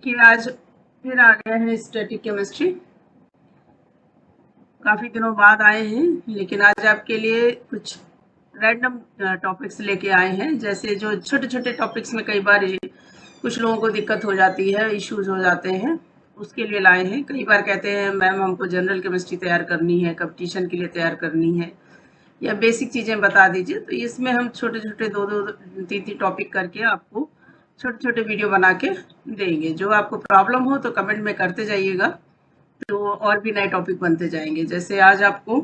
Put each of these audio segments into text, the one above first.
देखिए आज फिर आ गया है स्टैटिक केमिस्ट्री। काफ़ी दिनों बाद आए हैं, लेकिन आज आपके लिए कुछ रैंडम टॉपिक्स लेके आए हैं। जैसे जो छोटे छोटे टॉपिक्स में कई बार कुछ लोगों को दिक्कत हो जाती है, इश्यूज हो जाते हैं, उसके लिए लाए हैं। कई बार कहते हैं मैम हमको जनरल केमिस्ट्री तैयार करनी है, कंपटीशन के लिए तैयार करनी है, या बेसिक चीज़ें बता दीजिए। तो इसमें हम छोटे छोटे दो दो तीन तीन टॉपिक करके आपको छोटे छोटे वीडियो बना के देंगे। जो आपको प्रॉब्लम हो तो कमेंट में करते जाइएगा, तो और भी नए टॉपिक बनते जाएंगे। जैसे आज आपको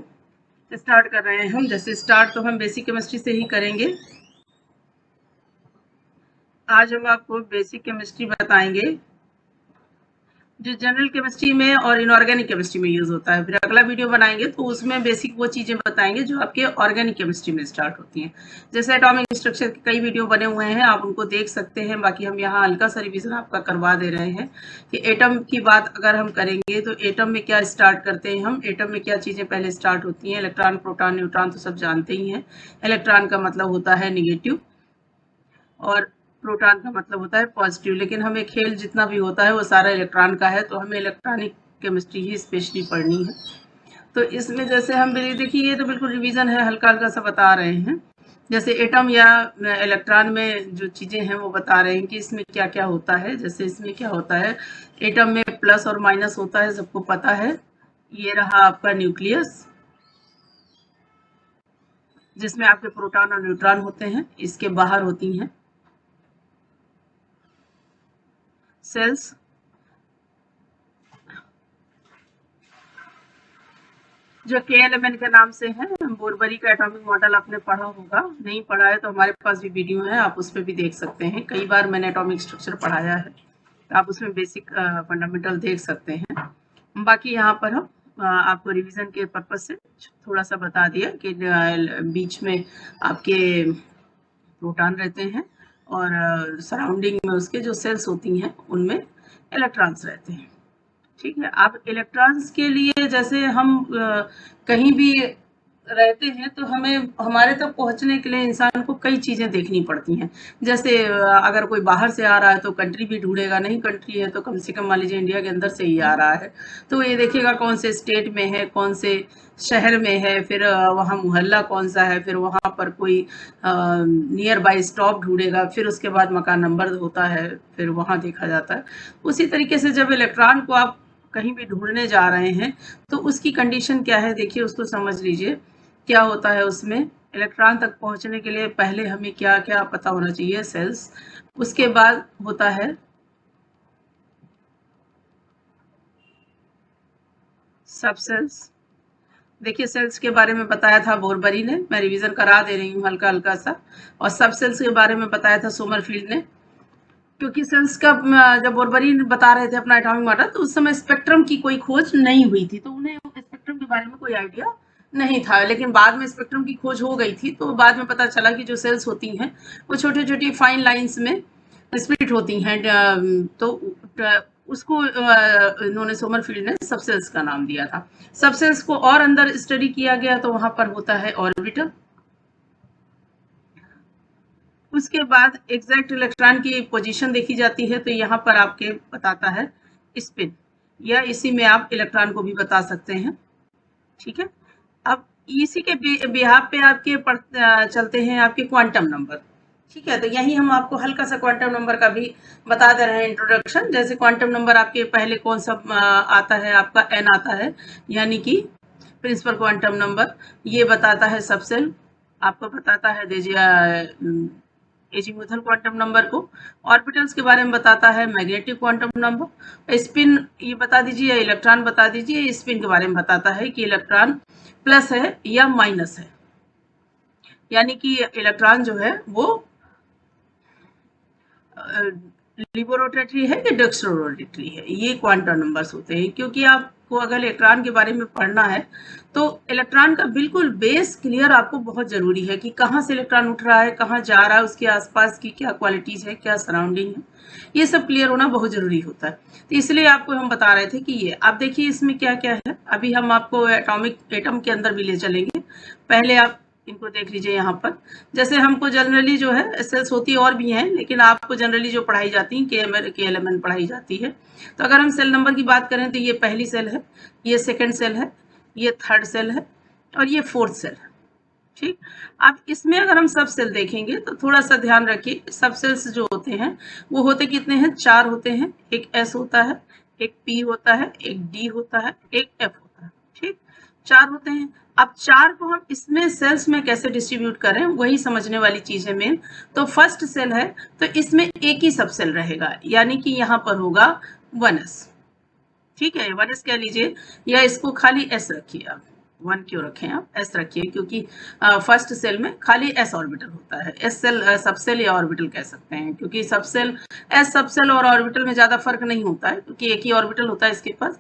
स्टार्ट कर रहे हैं हम, जैसे स्टार्ट तो हम बेसिक केमिस्ट्री से ही करेंगे। आज हम आपको बेसिक केमिस्ट्री बताएंगे जो जनरल केमिस्ट्री में और इनऑर्गेनिक केमिस्ट्री में यूज होता है। फिर अगला वीडियो बनाएंगे तो उसमें बेसिक वो चीजें बताएंगे जो आपके ऑर्गेनिक केमिस्ट्री में स्टार्ट होती हैं। जैसे एटॉमिक स्ट्रक्चर के कई वीडियो बने हुए हैं, आप उनको देख सकते हैं। बाकी हम यहाँ हल्का सा रिवीजन आपका करवा दे रहे हैं कि एटम की बात अगर हम करेंगे तो एटम में क्या स्टार्ट करते हैं हम, एटम में क्या चीजें पहले स्टार्ट होती हैं। इलेक्ट्रॉन, प्रोटॉन, न्यूट्रॉन तो सब जानते ही हैं। इलेक्ट्रॉन का मतलब होता है निगेटिव और प्रोटॉन का मतलब होता है पॉजिटिव। लेकिन हमें खेल जितना भी होता है वो सारा इलेक्ट्रॉन का है, तो हमें इलेक्ट्रॉनिक केमिस्ट्री ही स्पेशली पढ़नी है। तो इसमें जैसे हम देखिए, ये तो बिल्कुल रिवीजन है, हल्का हल्का सा बता रहे हैं। जैसे एटम या इलेक्ट्रॉन में जो चीजें हैं वो बता रहे हैं कि इसमें क्या क्या होता है। जैसे इसमें क्या होता है, एटम में प्लस और माइनस होता है, सबको पता है। ये रहा आपका न्यूक्लियस, जिसमें आपके प्रोटॉन और न्यूट्रॉन होते हैं। इसके बाहर होती हैं सेल्स, जो KLMN के नाम से है। बोरबरी का एटॉमिक मॉडल आपने पढ़ा होगा, नहीं पढ़ा है तो हमारे पास भी वीडियो है, आप उस पर भी देख सकते हैं। कई बार मैंने एटॉमिक स्ट्रक्चर पढ़ाया है, तो आप उसमें बेसिक फंडामेंटल देख सकते हैं। बाकी यहाँ पर हम आपको रिवीजन के पर्पज से थोड़ा सा बता दिया कि बीच में आपके प्रोटॉन रहते हैं और सराउंडिंग में उसके जो सेल्स होती हैं उनमें इलेक्ट्रॉन्स रहते हैं। ठीक है। अब इलेक्ट्रॉन्स के लिए जैसे हम कहीं भी रहते हैं तो हमें हमारे तक पहुंचने के लिए इंसान को कई चीजें देखनी पड़ती हैं। जैसे अगर कोई बाहर से आ रहा है तो कंट्री भी ढूंढेगा, नहीं कंट्री है तो कम से कम मान लीजिए इंडिया के अंदर से ही आ रहा है, तो ये देखेगा कौन से स्टेट में है, कौन से शहर में है, फिर वहाँ मोहल्ला कौन सा है, फिर वहाँ पर कोई नियर बाई स्टॉप ढूंढेगा, फिर उसके बाद मकान नंबर होता है, फिर वहाँ देखा जाता है। उसी तरीके से जब इलेक्ट्रॉन को आप कहीं भी ढूंढने जा रहे हैं तो उसकी कंडीशन क्या है, देखिए उसको समझ लीजिए। क्या होता है उसमें, इलेक्ट्रॉन तक पहुंचने के लिए पहले हमें क्या क्या पता होना चाहिए, सेल्स। उसके बाद होता है सब सेल्स। देखिए सेल्स के बारे में बताया था बोरबरी ने, मैं रिवीजन करा दे रही हूँ हल्का हल्का सा। और सब सेल्स के बारे में बताया था सोमरफील्ड ने। क्योंकि सेल्स का जब बोरबरी बता रहे थे अपना एटॉमिक मॉडल, तो उस समय स्पेक्ट्रम की कोई खोज नहीं हुई थी, तो उन्हें स्पेक्ट्रम के बारे में कोई आइडिया नहीं था। लेकिन बाद में स्पेक्ट्रम की खोज हो गई थी, तो बाद में पता चला कि जो सेल्स होती हैं वो छोटी छोटी फाइन लाइंस में स्प्लिट होती हैं। तो उसको इन्होंने सोमरफील्ड ने सब सेल्स का नाम दिया था। सब सेल्स को और अंदर स्टडी किया गया तो वहां पर होता है ऑर्बिटल। उसके बाद एग्जैक्ट इलेक्ट्रॉन की पोजीशन देखी जाती है, तो यहाँ पर आपके बताता है स्पिन, या इसी में आप इलेक्ट्रॉन को भी बता सकते हैं। ठीक है। अब इसी के बिहाफ पे आपके चलते हैं आपके क्वांटम नंबर। ठीक है, तो यही हम आपको हल्का सा क्वांटम नंबर का भी बता दे रहे हैं इंट्रोडक्शन। जैसे क्वांटम नंबर आपके पहले कौन सा आता है, आपका n आता है, यानी कि प्रिंसिपल क्वांटम नंबर। ये बताता है सबसेल, आपको बताता है एजीमुथल क्वांटम नंबर को। ऑर्बिटल्स के बारे में बताता है मैग्नेटिक क्वांटम नंबर। स्पिन ये बता दीजिए, इलेक्ट्रॉन बता दीजिए। स्पिन के बारे में बताता है कि इलेक्ट्रॉन प्लस है या माइनस है, यानी कि इलेक्ट्रॉन जो है वो लिबोरोटेटरी है कि डेक्स्ट्रोरोटेटरी है। ये क्वांटम नंबर्स होते हैं। क्योंकि आपको अगर इलेक्ट्रॉन के बारे में पढ़ना है तो इलेक्ट्रॉन का बिल्कुल बेस क्लियर आपको बहुत जरूरी है कि कहाँ से इलेक्ट्रॉन उठ रहा है, कहाँ जा रहा है, उसके आसपास की क्या क्वालिटीज है, क्या सराउंडिंग है, ये सब क्लियर होना बहुत जरूरी होता है। तो इसलिए आपको हम बता रहे थे कि ये आप देखिए इसमें क्या क्या है। अभी हम आपको एटॉमिक एटम के अंदर भी ले चलेंगे। पहले आप इनको देख लीजिए यहाँ पर। जैसे हमको जनरली जो है सेल्स होती और भी हैं, लेकिन आपको जनरली जो पढ़ाई जाती है KLMN पढ़ाई जाती है। तो अगर हम सेल नंबर की बात करें तो ये पहली सेल है, ये सेकंड सेल है, ये थर्ड सेल है और ये फोर्थ सेल है। ठीक, अब इसमें अगर हम सब सेल देखेंगे तो थोड़ा सा ध्यान रखिए, सब सेल्स जो होते हैं वो होते कितने हैं, 4 होते हैं। एक S होता है, एक P होता है, एक D होता है, एक F होता है। ठीक, 4 होते हैं। अब 4 को हम इसमें सेल्स में कैसे डिस्ट्रीब्यूट करें, वही समझने वाली चीज है मेन। तो फर्स्ट सेल है तो इसमें एक ही सब सेल रहेगा, यानी कि यहाँ पर होगा 1s। ठीक है, 1s कह लीजिए, या इसको खाली S रखिए आप। 1 क्यों रखें आप, S रखिए, क्योंकि फर्स्ट सेल में खाली S ऑर्बिटल होता है। S सेल सबसेल या ऑर्बिटल कह सकते हैं, क्योंकि सबसेल S सबसेल और ऑर्बिटल में ज्यादा फर्क नहीं होता है, क्योंकि एक ही ऑर्बिटल होता है इसके पास।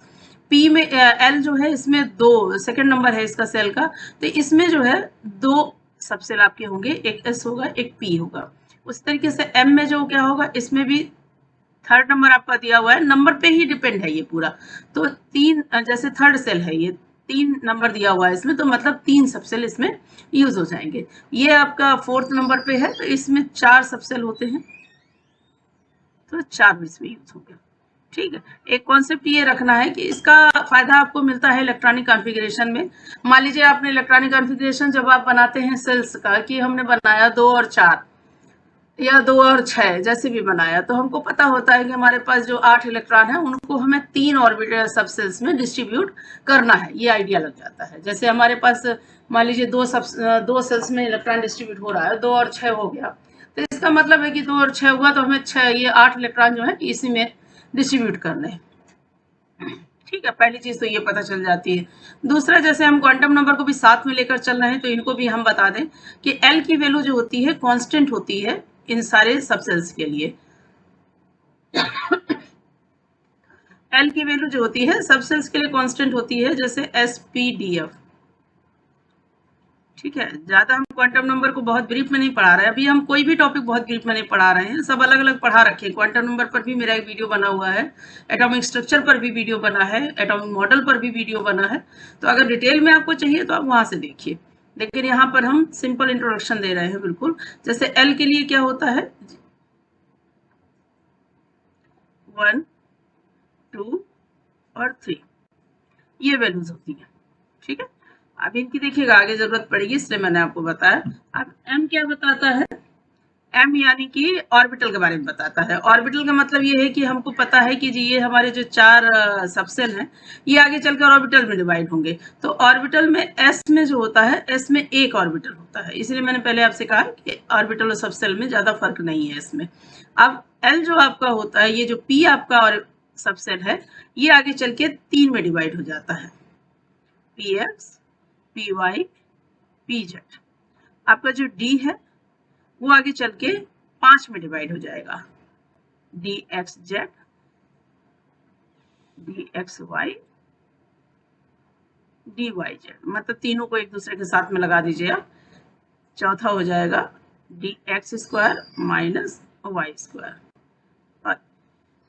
P में L जो है इसमें 2 सेकंड नंबर है इसका सेल का, तो इसमें जो है 2 सबसेल आपके होंगे, एक S होगा, एक P होगा। उस तरीके से M में जो क्या होगा, इसमें भी थर्ड नंबर आपका दिया हुआ है, नंबर पे ही डिपेंड है ये पूरा। तो 3, जैसे थर्ड सेल है ये 3 नंबर दिया हुआ है इसमें, तो मतलब 3 सबसेल इसमें यूज हो जाएंगे। ये आपका फोर्थ नंबर पे है तो इसमें 4 सबसेल होते हैं, तो 4 इसमें यूज हो गया। ठीक है, एक कॉन्सेप्ट ये रखना है कि इसका फायदा आपको मिलता है इलेक्ट्रॉनिक कॉन्फ़िगरेशन में। मान लीजिए आपने इलेक्ट्रॉनिक कॉन्फ़िगरेशन जब आप बनाते हैं सेल्स का, कि हमने बनाया 2 और 4 या 2 और 6 जैसे भी बनाया, तो हमको पता होता है कि हमारे पास जो 8 इलेक्ट्रॉन है उनको हमें 3 ऑर्बिटल सबसेल्स में डिस्ट्रीब्यूट करना है, ये आइडिया लग जाता है। जैसे हमारे पास मान लीजिए 2 सेल्स में इलेक्ट्रॉन डिस्ट्रीब्यूट हो रहा है, 2 और 6 हो गया, तो इसका मतलब है कि 2 और 6 हुआ तो हमें 6 ये 8 इलेक्ट्रॉन जो है इसी में डिस्ट्रीब्यूट करने हैं। ठीक है, पहली चीज तो ये पता चल जाती है। दूसरा, जैसे हम क्वांटम नंबर को भी साथ में लेकर चल रहे हैं, तो इनको भी हम बता दें कि L की वैल्यू जो होती है कांस्टेंट होती है इन सारे सबसेल्स के लिए। L की वैल्यू जो होती है सबसेल्स के लिए कांस्टेंट होती है, जैसे SPDF। ठीक है, ज्यादा हम क्वांटम नंबर को बहुत ब्रीफ में नहीं पढ़ा रहे हैं, अभी हम कोई भी टॉपिक बहुत ब्रीफ में नहीं पढ़ा रहे हैं, सब अलग अलग पढ़ा रखे हैं। क्वांटम नंबर पर भी मेरा एक वीडियो बना हुआ है, एटॉमिक स्ट्रक्चर पर भी वीडियो बना है, एटॉमिक मॉडल पर भी वीडियो बना है, तो अगर डिटेल में आपको चाहिए तो आप वहां से देखिए। लेकिन यहाँ पर हम सिंपल इंट्रोडक्शन दे रहे हैं बिल्कुल। जैसे एल के लिए क्या होता है, 1, 2 और 3, ये वैल्यूज होती हैं। ठीक है, अब इनकी देखिएगा आगे जरूरत पड़ेगी, इसलिए मैंने आपको बताया। अब एम क्या बताता है, एम यानी कि ऑर्बिटल के बारे में बताता है। ऑर्बिटल का मतलब ये है कि हमको पता है कि जी ये हमारे जो 4 सबसेल हैं ये आगे चलकर ऑर्बिटल में डिवाइड होंगे। तो ऑर्बिटल में एस में जो होता है, एस में एक ऑर्बिटल होता है, इसलिए मैंने पहले आपसे कहा कि ऑर्बिटल और सबसेल में ज्यादा फर्क नहीं है इसमें। अब एल जो आपका होता है, ये जो पी आपका और सबसेल है, ये आगे चल के 3 में डिवाइड हो जाता है, P X, P Y, P Z. आपका जो डी है वो आगे चल के 5 में डिवाइड हो जाएगा, D X Z, D X Y, D Y Z, मतलब तीनों को एक दूसरे के साथ में लगा दीजिए आप। चौथा हो जाएगा D X square minus Y square, और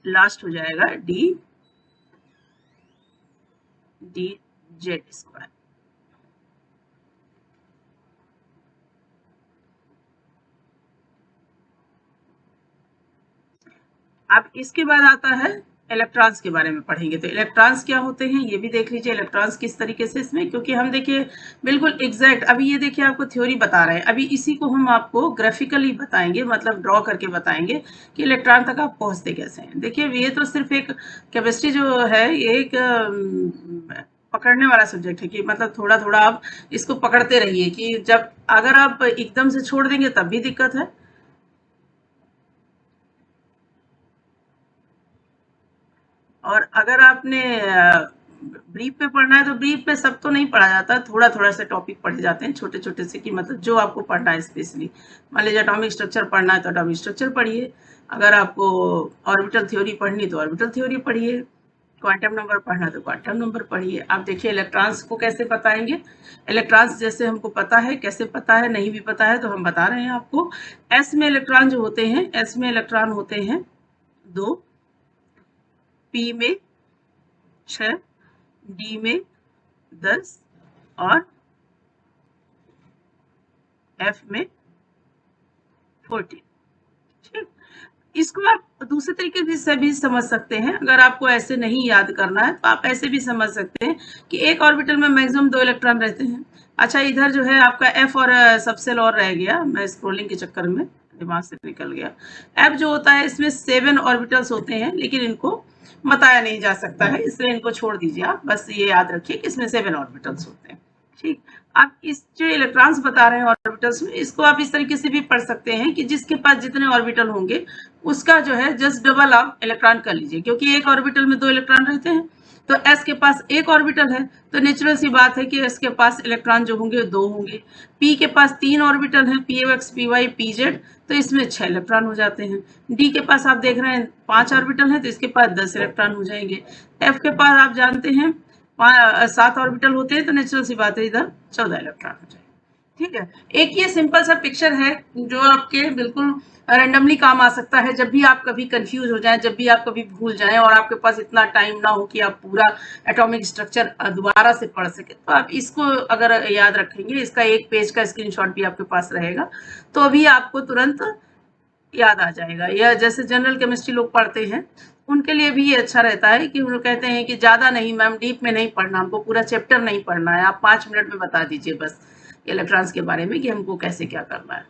लास्ट हो जाएगा डी जेड स्क्वायर। अब इसके बाद आता है इलेक्ट्रॉन्स के बारे में पढ़ेंगे। तो इलेक्ट्रॉन्स क्या होते हैं ये भी देख लीजिए, इलेक्ट्रॉन्स किस तरीके से इसमें, क्योंकि हम देखिए बिल्कुल एग्जैक्ट अभी ये देखिए आपको थ्योरी बता रहे हैं, अभी इसी को हम आपको ग्राफिकली बताएंगे, मतलब ड्रॉ करके बताएंगे कि इलेक्ट्रॉन तक आप पहुंचते कैसे हैं। देखिए ये तो सिर्फ एक केमिस्ट्री जो है ये एक पकड़ने वाला सब्जेक्ट है, कि मतलब थोड़ा थोड़ा आप इसको पकड़ते रहिए, कि जब अगर आप एकदम से छोड़ देंगे तब भी दिक्कत है। और अगर आपने ब्रीफ पे पढ़ना है तो ब्रीफ पे सब तो नहीं पढ़ा जाता, थोड़ा थोड़ा से टॉपिक पढ़े जाते हैं छोटे छोटे से, कि मतलब जो आपको पढ़ना है स्पेशली। मान लीजिए एटॉमिक स्ट्रक्चर पढ़ना है तो एटॉमिक स्ट्रक्चर पढ़िए, अगर आपको ऑर्बिटल थ्योरी पढ़नी तो ऑर्बिटल थ्योरी पढ़िए, क्वांटम नंबर पढ़ना तो क्वांटम नंबर पढ़िए। आप देखिए इलेक्ट्रॉन्स को कैसे बताएंगे, इलेक्ट्रॉन्स जैसे हमको पता है, कैसे पता है, नहीं भी पता है तो हम बता रहे हैं आपको। एस में इलेक्ट्रॉन जो होते हैं, एस में इलेक्ट्रॉन होते हैं 2, पी में 6, डी में 10 और F में 14। ठीक, इसको आप दूसरे तरीके से भी समझ सकते हैं। अगर आपको ऐसे नहीं याद करना है तो आप ऐसे भी समझ सकते हैं कि एक ऑर्बिटल में मैक्सिमम 2 इलेक्ट्रॉन रहते हैं। अच्छा, इधर जो है आपका F और सबसेल और रह गया, मैं स्क्रोलिंग के चक्कर में दिमाग से निकल गया। F जो होता है इसमें 7 ऑर्बिटल्स होते हैं, लेकिन इनको बताया नहीं जा सकता है, इसलिए इनको छोड़ दीजिए। आप बस ये याद रखिए कि इसमें 7 ऑर्बिटल्स होते हैं। ठीक, आप इस जो इलेक्ट्रॉन्स बता रहे हैं ऑर्बिटल्स में, इसको आप इस तरीके से भी पढ़ सकते हैं कि जिसके पास जितने ऑर्बिटल होंगे उसका जो है जस्ट डबल आप इलेक्ट्रॉन कर लीजिए, क्योंकि एक ऑर्बिटल में 2 इलेक्ट्रॉन रहते हैं। तो s के पास एक ऑर्बिटल है, तो नेचुरल सी बात है कि s के पास इलेक्ट्रॉन जो होंगे 2 होंगे। p के पास 3 ऑर्बिटल हैं, px, py, pz, तो इसमें 6 इलेक्ट्रॉन हो जाते हैं। d के पास आप देख रहे हैं 5 ऑर्बिटल हैं, तो इसके पास 10 इलेक्ट्रॉन हो जाएंगे। f के पास आप जानते हैं 7 ऑर्बिटल होते हैं, तो नेचुरल सी बात है इधर 14 इलेक्ट्रॉन हो जाएंगे। ठीक है, एक ये सिंपल सा पिक्चर है जो आपके बिल्कुल रैंडमली काम आ सकता है जब भी आप कभी कंफ्यूज हो जाएं, जब भी आप कभी भूल जाएं और आपके पास इतना टाइम ना हो कि आप पूरा एटॉमिक स्ट्रक्चर दोबारा से पढ़ सके, तो आप इसको अगर याद रखेंगे, इसका एक पेज का स्क्रीनशॉट भी आपके पास रहेगा, तो अभी आपको तुरंत याद आ जाएगा। या जैसे जनरल केमिस्ट्री लोग पढ़ते हैं, उनके लिए भी ये अच्छा रहता है कि वो कहते हैं कि ज़्यादा नहीं मैम, डीप में नहीं पढ़ना, हमको पूरा चैप्टर नहीं पढ़ना है, आप 5 मिनट में बता दीजिए बस इलेक्ट्रॉन्स के बारे में कि हमको कैसे क्या करना है।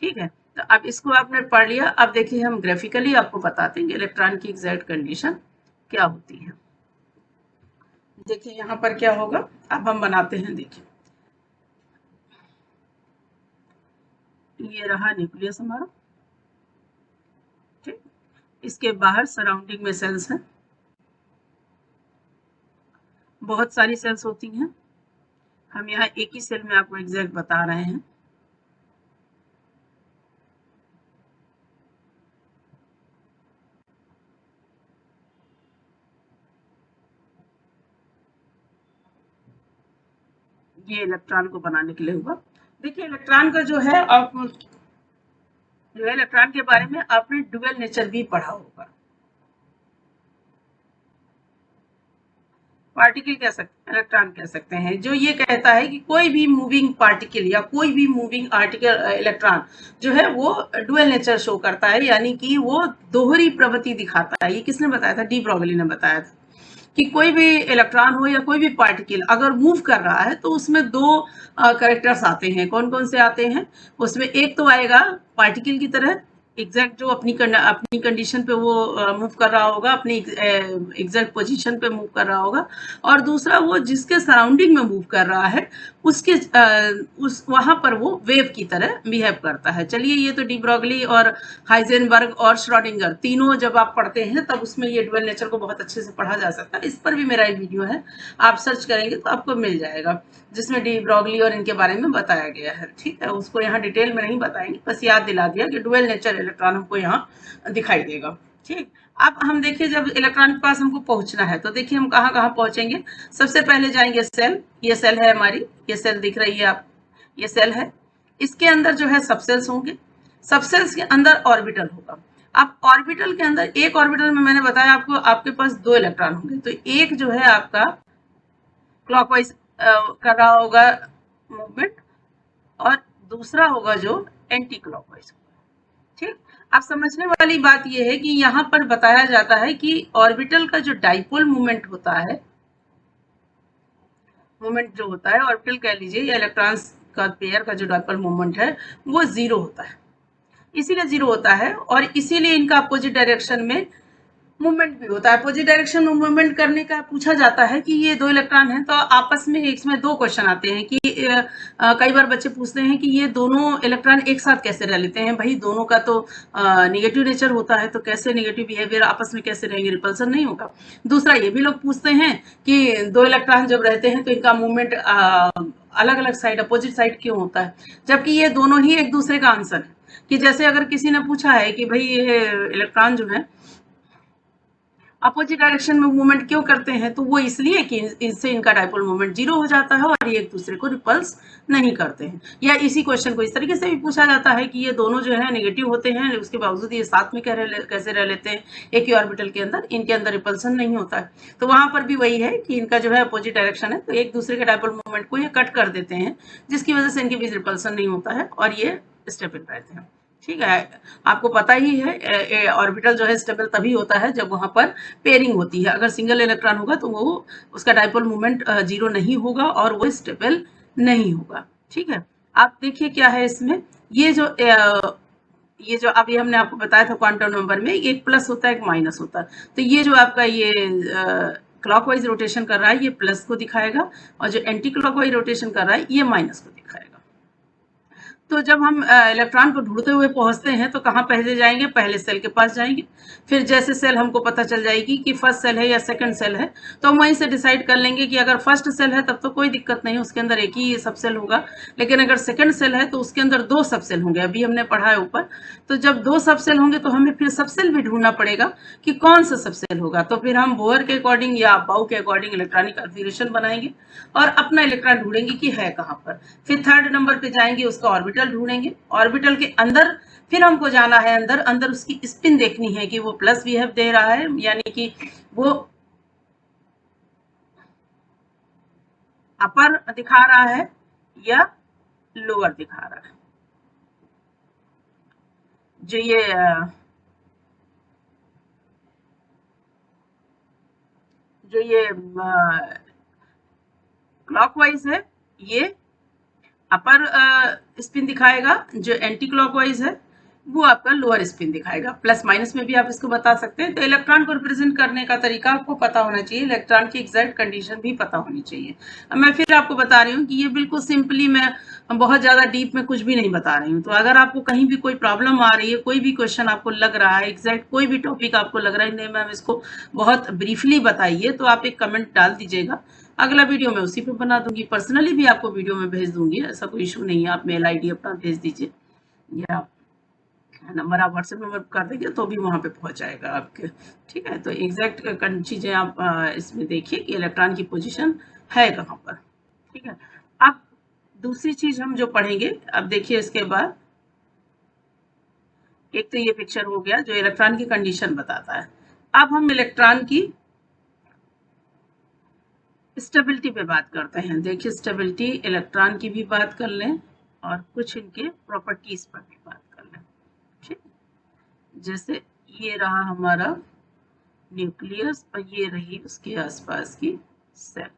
ठीक है, तो अब इसको आपने पढ़ लिया। अब देखिए हम ग्राफिकली आपको बताते हैं कि इलेक्ट्रॉन की एग्जैक्ट कंडीशन क्या होती है। देखिए यहाँ पर क्या होगा, अब हम बनाते हैं। देखिए ये रहा न्यूक्लियस हमारा। ठीक, इसके बाहर सराउंडिंग में सेल्स हैं, बहुत सारी सेल्स होती हैं। हम यहाँ एक ही सेल में आपको एग्जैक्ट बता रहे हैं। ये इलेक्ट्रॉन को बनाने के लिए हुआ। देखिए इलेक्ट्रॉन का जो है, आप जो है इलेक्ट्रॉन के बारे में आपने ड्यूअल नेचर भी पढ़ा होगा। पार्टिकल कह सकते हैं, इलेक्ट्रॉन कह सकते हैं, जो ये कहता है कि कोई भी मूविंग पार्टिकल या कोई भी मूविंग आर्टिकल इलेक्ट्रॉन जो है वो डुअल नेचर शो करता है, यानी कि वो दोहरी प्रवृत्ति दिखाता है। ये किसने बताया था? डी ब्रॉगली ने बताया था कि कोई भी इलेक्ट्रॉन हो या कोई भी पार्टिकल अगर मूव कर रहा है तो उसमें 2 कैरेक्टर्स आते हैं। कौन कौन से आते हैं? उसमें एक तो आएगा पार्टिकल की तरह एग्जैक्ट, जो अपनी कंडीशन पे वो मूव कर रहा होगा, अपनी एग्जैक्ट पोजीशन पे मूव कर रहा होगा, और दूसरा वो जिसके सराउंडिंग में मूव कर रहा है उसके उस वहां पर वो वेव की तरह बिहेव करता है। चलिए, ये तो डी ब्रॉगली और हाइजेनबर्ग और श्रोडिंगर तीनों जब आप पढ़ते हैं तब उसमें ये डुअल नेचर को बहुत अच्छे से पढ़ा जा सकता है। इस पर भी मेरा एक वीडियो है, आप सर्च करेंगे तो आपको मिल जाएगा, जिसमें डी ब्रॉगली और इनके बारे में बताया गया है। ठीक है, उसको यहाँ डिटेल में नहीं बताएंगे, बस याद दिला दिया कि डुअल नेचर इलेक्ट्रॉन हमको यहाँ दिखाई देगा। ठीक, अब हम देखिए जब इलेक्ट्रॉन के पास हमको पहुंचना है तो देखिए हम कहाँ कहाँ पहुंचेंगे। सबसे पहले जाएंगे सेल, ये सेल है हमारी, ये सेल दिख रही है आप, ये सेल है, इसके अंदर जो है सबसेल्स होंगे, सबसेल्स के अंदर ऑर्बिटल होगा। अब ऑर्बिटल के अंदर, एक ऑर्बिटल में मैंने बताया आपको आपके पास 2 इलेक्ट्रॉन होंगे, तो एक जो है आपका क्लॉकवाइज कर रहा होगा मूवमेंट और दूसरा होगा जो एंटी क्लॉकवाइज। ठीक, अब समझने वाली बात यह है कि यहाँ पर बताया जाता है कि ऑर्बिटल का जो डाइपोल मूवमेंट होता है, मूवमेंट जो होता है ऑर्बिटल कह लीजिए या इलेक्ट्रॉन्स का पेयर का जो डाइपोल मूवमेंट है वो 0 होता है। इसीलिए 0 होता है और इसीलिए इनका अपोजिट डायरेक्शन में मूवमेंट भी होता है। अपोजिट डायरेक्शन में मूवमेंट करने का पूछा जाता है कि ये 2 इलेक्ट्रॉन हैं तो आपस में इसमें 2 क्वेश्चन आते हैं कि कई बार बच्चे पूछते हैं कि ये दोनों इलेक्ट्रॉन एक साथ कैसे रह लेते हैं। भाई दोनों का तो नेगेटिव नेचर होता है, तो कैसे नेगेटिव बिहेवियर आपस में कैसे रहेंगे, रिपल्सन नहीं होगा। दूसरा ये भी लोग पूछते हैं कि 2 इलेक्ट्रॉन जब रहते हैं तो इनका मूवमेंट अलग अलग साइड, अपोजिट साइड क्यों होता है, जबकि ये दोनों ही एक दूसरे का आंसर है। कि जैसे अगर किसी ने पूछा है कि भाई ये इलेक्ट्रॉन जो है अपोजिट डायरेक्शन में मूवमेंट क्यों करते हैं, तो वो इसलिए कि इससे इनका डायपोल मूवमेंट जीरो हो जाता है और ये एक दूसरे को रिपल्स नहीं करते हैं। या इसी क्वेश्चन को इस तरीके से भी पूछा जाता है कि ये दोनों जो है नेगेटिव होते हैं, उसके बावजूद ये साथ में कैसे रह लेते हैं एक ही ऑर्बिटल के अंदर, इनके अंदर रिपल्सन नहीं होता है। तो वहां पर भी वही है कि इनका जो है अपोजिट डायरेक्शन है, तो एक दूसरे के डायपोल मूवमेंट को ये कट कर देते हैं, जिसकी वजह से इनके बीच रिपल्सन नहीं होता है और ये स्टेबल रहते हैं। ठीक है, आपको पता ही है ऑर्बिटल जो है स्टेबल तभी होता है जब वहां पर पेयरिंग होती है। अगर सिंगल इलेक्ट्रॉन होगा तो वो उसका डायपोल मूवमेंट जीरो नहीं होगा और वो स्टेबल नहीं होगा। ठीक है, आप देखिए क्या है इसमें, ये जो अभी हमने आपको बताया था क्वांटम नंबर में, एक प्लस होता है एक माइनस होता है। तो ये जो आपका ये क्लॉकवाइज रोटेशन कर रहा है ये प्लस को दिखाएगा, और जो एंटी क्लॉकवाइज रोटेशन कर रहा है ये माइनस को दिखाएगा। तो जब हम इलेक्ट्रॉन को ढूंढते हुए पहुंचते हैं तो कहाँ पहले जाएंगे, पहले सेल के पास जाएंगे। फिर जैसे सेल हमको पता चल जाएगी कि फर्स्ट सेल है या सेकंड सेल है, तो हम वहीं से डिसाइड कर लेंगे कि अगर फर्स्ट सेल है तब तो कोई दिक्कत नहीं, उसके अंदर एक ही सब सेल होगा। लेकिन अगर सेकंड सेल है तो उसके अंदर दो सब सेल होंगे, अभी हमने पढ़ा है ऊपर। तो जब दो सब सेल होंगे तो हमें फिर सब सेल भी ढूंढना पड़ेगा कि कौन सा सब सेल होगा। तो फिर हम बोहर के अकॉर्डिंग या बाउ के अकॉर्डिंग इलेक्ट्रॉनिक कॉन्फ़िगरेशन बनाएंगे और अपना इलेक्ट्रॉन ढूंढेंगे कि है कहाँ पर। फिर थर्ड नंबर पे जाएंगे, उसका ऑर्बिटल ढूंढेंगे। ऑर्बिटल के अंदर फिर हमको जाना है, अंदर अंदर उसकी स्पिन देखनी है कि वो प्लस बिहेव दे रहा है, यानी कि वो अपर दिखा रहा है या लोअर दिखा रहा है। जो ये क्लॉकवाइज है ये अपर स्पिन दिखाएगा, जो एंटी क्लॉकवाइज है वो आपका लोअर स्पिन दिखाएगा। प्लस माइनस में भी आप इसको बता सकते हैं। तो इलेक्ट्रॉन को रिप्रेजेंट करने का तरीका आपको पता होना चाहिए, इलेक्ट्रॉन की एग्जैक्ट कंडीशन भी पता होनी चाहिए। अब मैं फिर आपको बता रही हूँ कि ये बिल्कुल सिंपली, मैं बहुत ज्यादा डीप में कुछ भी नहीं बता रही हूँ। तो अगर आपको कहीं भी कोई प्रॉब्लम आ रही है, कोई भी क्वेश्चन आपको लग रहा है एग्जैक्ट, कोई भी टॉपिक आपको लग रहा है नहीं मैम इसको बहुत ब्रीफली बताइए, तो आप एक कमेंट डाल दीजिएगा। अगला वीडियो मैं उसी पे बना दूंगी, पर्सनली भी आपको वीडियो में भेज दूंगी, ऐसा कोई इशू नहीं है। आप मेल आईडी अपना भेज दीजिए या नंबर आप व्हाट्सएप नंबर कर देंगे तो भी वहां पे पहुंच जाएगा आपके। ठीक है, तो एग्जैक्ट चीजें आप इसमें देखिए कि इलेक्ट्रॉन की पोजीशन है कहाँ पर। ठीक है, अब दूसरी चीज हम जो पढ़ेंगे, अब देखिए इसके बाद एक तो ये पिक्चर हो गया जो इलेक्ट्रॉन की कंडीशन बताता है। अब हम इलेक्ट्रॉन की स्टेबिलिटी पे बात करते हैं। देखिए स्टेबिलिटी इलेक्ट्रॉन की भी बात कर लें और कुछ इनके प्रॉपर्टीज पर भी बात कर लें। ठीक, जैसे ये रहा हमारा न्यूक्लियस और ये रही उसके आसपास की सेल।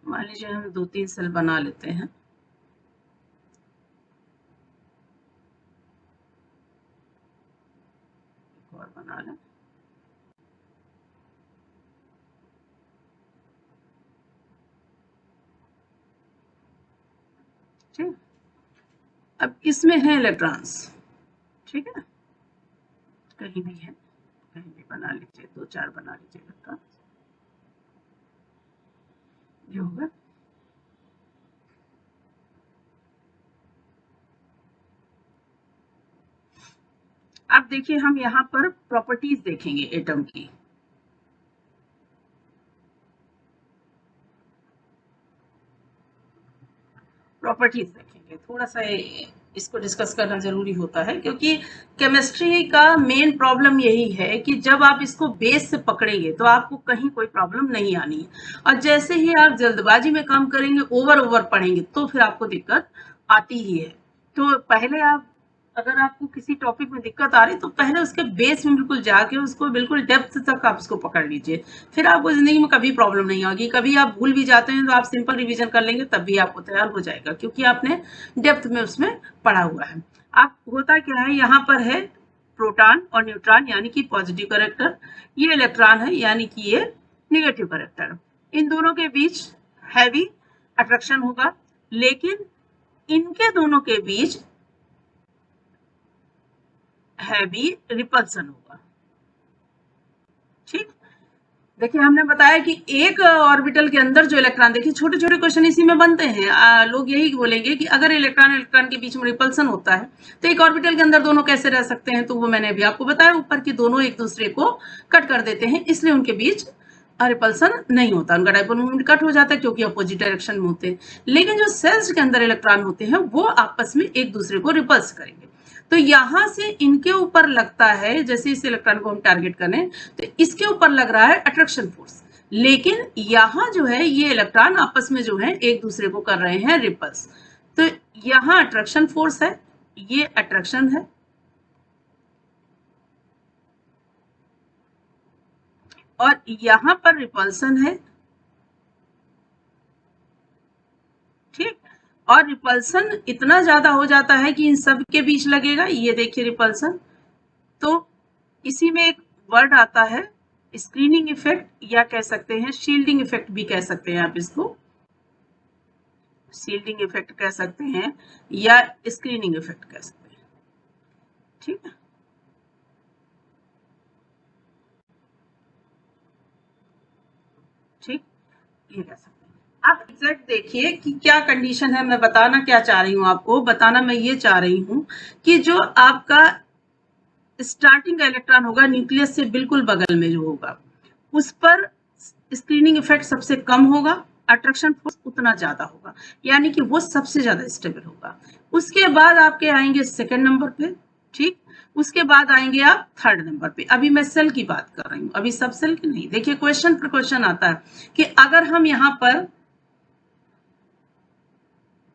मान लीजिए हम 2-3 सेल बना लेते हैं। और बना लें, ठीक। अब इसमें है इलेक्ट्रॉन्स, ठीक है, कहीं भी है, कहीं भी बना लीजिए, 2-4 बना लीजिए इलेक्ट्रॉन जो होगा। अब देखिए हम यहाँ पर प्रॉपर्टीज देखेंगे एटम की। प्रॉपर्टीज देखेंगे, थोड़ा सा इसको डिस्कस करना जरूरी होता है, क्योंकि केमिस्ट्री का मेन प्रॉब्लम यही है कि जब आप इसको बेस से पकड़ेंगे तो आपको कहीं कोई प्रॉब्लम नहीं आनी है, और जैसे ही आप जल्दबाजी में काम करेंगे, ओवर पढ़ेंगे, तो फिर आपको दिक्कत आती ही है। तो पहले आप, अगर आपको किसी टॉपिक में दिक्कत आ रही तो पहले उसके बेस में बिल्कुल जाके उसको बिल्कुल डेप्थ तक आप उसको पकड़ लीजिए, फिर आपको जिंदगी में कभी प्रॉब्लम नहीं होगी। कभी आप भूल भी जाते हैं तो आप सिंपल रिवीजन कर लेंगे तब भी आपको तैयार हो जाएगा, क्योंकि आपने डेप्थ में उसमें पढ़ा हुआ है। आप होता क्या है, यहाँ पर है प्रोटॉन और न्यूट्रॉन यानी कि पॉजिटिव कैरेक्टर, ये इलेक्ट्रॉन है यानी कि ये निगेटिव कैरेक्टर। इन दोनों के बीच हैवी अट्रैक्शन होगा, लेकिन इनके दोनों के बीच हैवी रिपल्सन होगा। ठीक, देखिए हमने बताया कि एक ऑर्बिटल के अंदर जो इलेक्ट्रॉन, देखिए छोटे छोटे क्वेश्चन इसी में बनते हैं। लोग यही बोलेंगे कि अगर इलेक्ट्रॉन इलेक्ट्रॉन के बीच में रिपल्सन होता है तो एक ऑर्बिटल के अंदर दोनों कैसे रह सकते हैं, तो वो मैंने अभी आपको बताया ऊपर की दोनों एक दूसरे को कट कर देते हैं, इसलिए उनके बीच रिपल्सन नहीं होता, उनका डाइपोल मोमेंट कट हो जाता है क्योंकि अपोजिट डायरेक्शन में होते हैं। लेकिन जो सेल्स के अंदर इलेक्ट्रॉन होते हैं वो आपस में एक दूसरे को रिपल्स करेंगे, तो यहां से इनके ऊपर लगता है, जैसे इस इलेक्ट्रॉन को हम टारगेट करें तो इसके ऊपर लग रहा है अट्रैक्शन फोर्स, लेकिन यहां जो है ये इलेक्ट्रॉन आपस में जो है एक दूसरे को कर रहे हैं रिपल्स, तो यहां अट्रैक्शन फोर्स है, ये अट्रैक्शन है, और यहां पर रिपल्सन है, ठीक। और रिपल्सन इतना ज्यादा हो जाता है कि इन सब के बीच लगेगा, ये देखिए रिपल्सन, तो इसी में एक वर्ड आता है स्क्रीनिंग इफेक्ट, या कह सकते हैं शील्डिंग इफेक्ट भी कह सकते हैं आप इसको, शील्डिंग इफेक्ट कह सकते हैं या स्क्रीनिंग इफेक्ट कह सकते हैं, ठीक है। ठीक, ये कह सकते हैं। आप एग्जैक्ट देखिए कि क्या कंडीशन है, मैं बताना क्या चाह रही हूँ आपको, बताना मैं ये चाह रही हूँ कि जो आपका स्टार्टिंग का इलेक्ट्रॉन होगा न्यूक्लियस से बिल्कुल बगल में जो होगा उस पर स्क्रीनिंग इफेक्ट सबसे कम होगा, अट्रैक्शन फोर्स उतना ज्यादा होगा, यानी कि वो सबसे ज्यादा स्टेबल होगा। उसके बाद आपके आएंगे सेकंड नंबर पे, ठीक। उसके बाद आएंगे आप थर्ड नंबर पे। अभी मैं सेल की बात कर रही हूँ, अभी सब सेल की नहीं। देखिए क्वेश्चन पर क्वेश्चन आता है कि अगर हम यहाँ पर,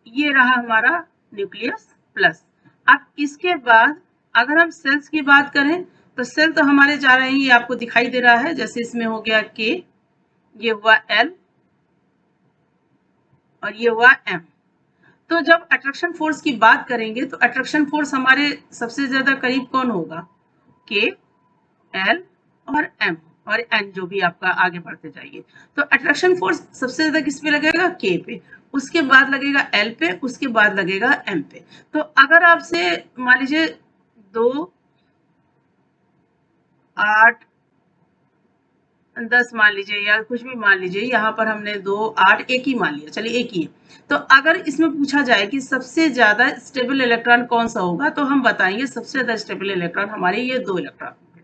ये रहा हमारा न्यूक्लियस प्लस, अब इसके बाद अगर हम सेल्स की बात करें तो सेल तो हमारे जा रहे हैं, ये आपको दिखाई दे रहा है, जैसे इसमें हो गया के, ये हुआ एल, और ये हुआ एम। तो जब अट्रैक्शन फोर्स की बात करेंगे तो अट्रैक्शन फोर्स हमारे सबसे ज्यादा करीब कौन होगा, के, एल और एम और एन, जो भी आपका आगे बढ़ते जाइए। तो अट्रैक्शन फोर्स सबसे ज्यादा किस पे लगेगा, के पे, उसके बाद लगेगा एल पे, उसके बाद लगेगा एम पे। तो अगर आपसे मान लीजिए 2, 8, 10 मान लीजिए या कुछ भी मान लीजिए, यहाँ पर हमने 2, 8 एक ही मान लिया, चलिए एक ही है। तो अगर इसमें पूछा जाए कि सबसे ज्यादा स्टेबल इलेक्ट्रॉन कौन सा होगा, तो हम बताएंगे सबसे ज्यादा स्टेबल इलेक्ट्रॉन हमारे ये 2 इलेक्ट्रॉन होंगे,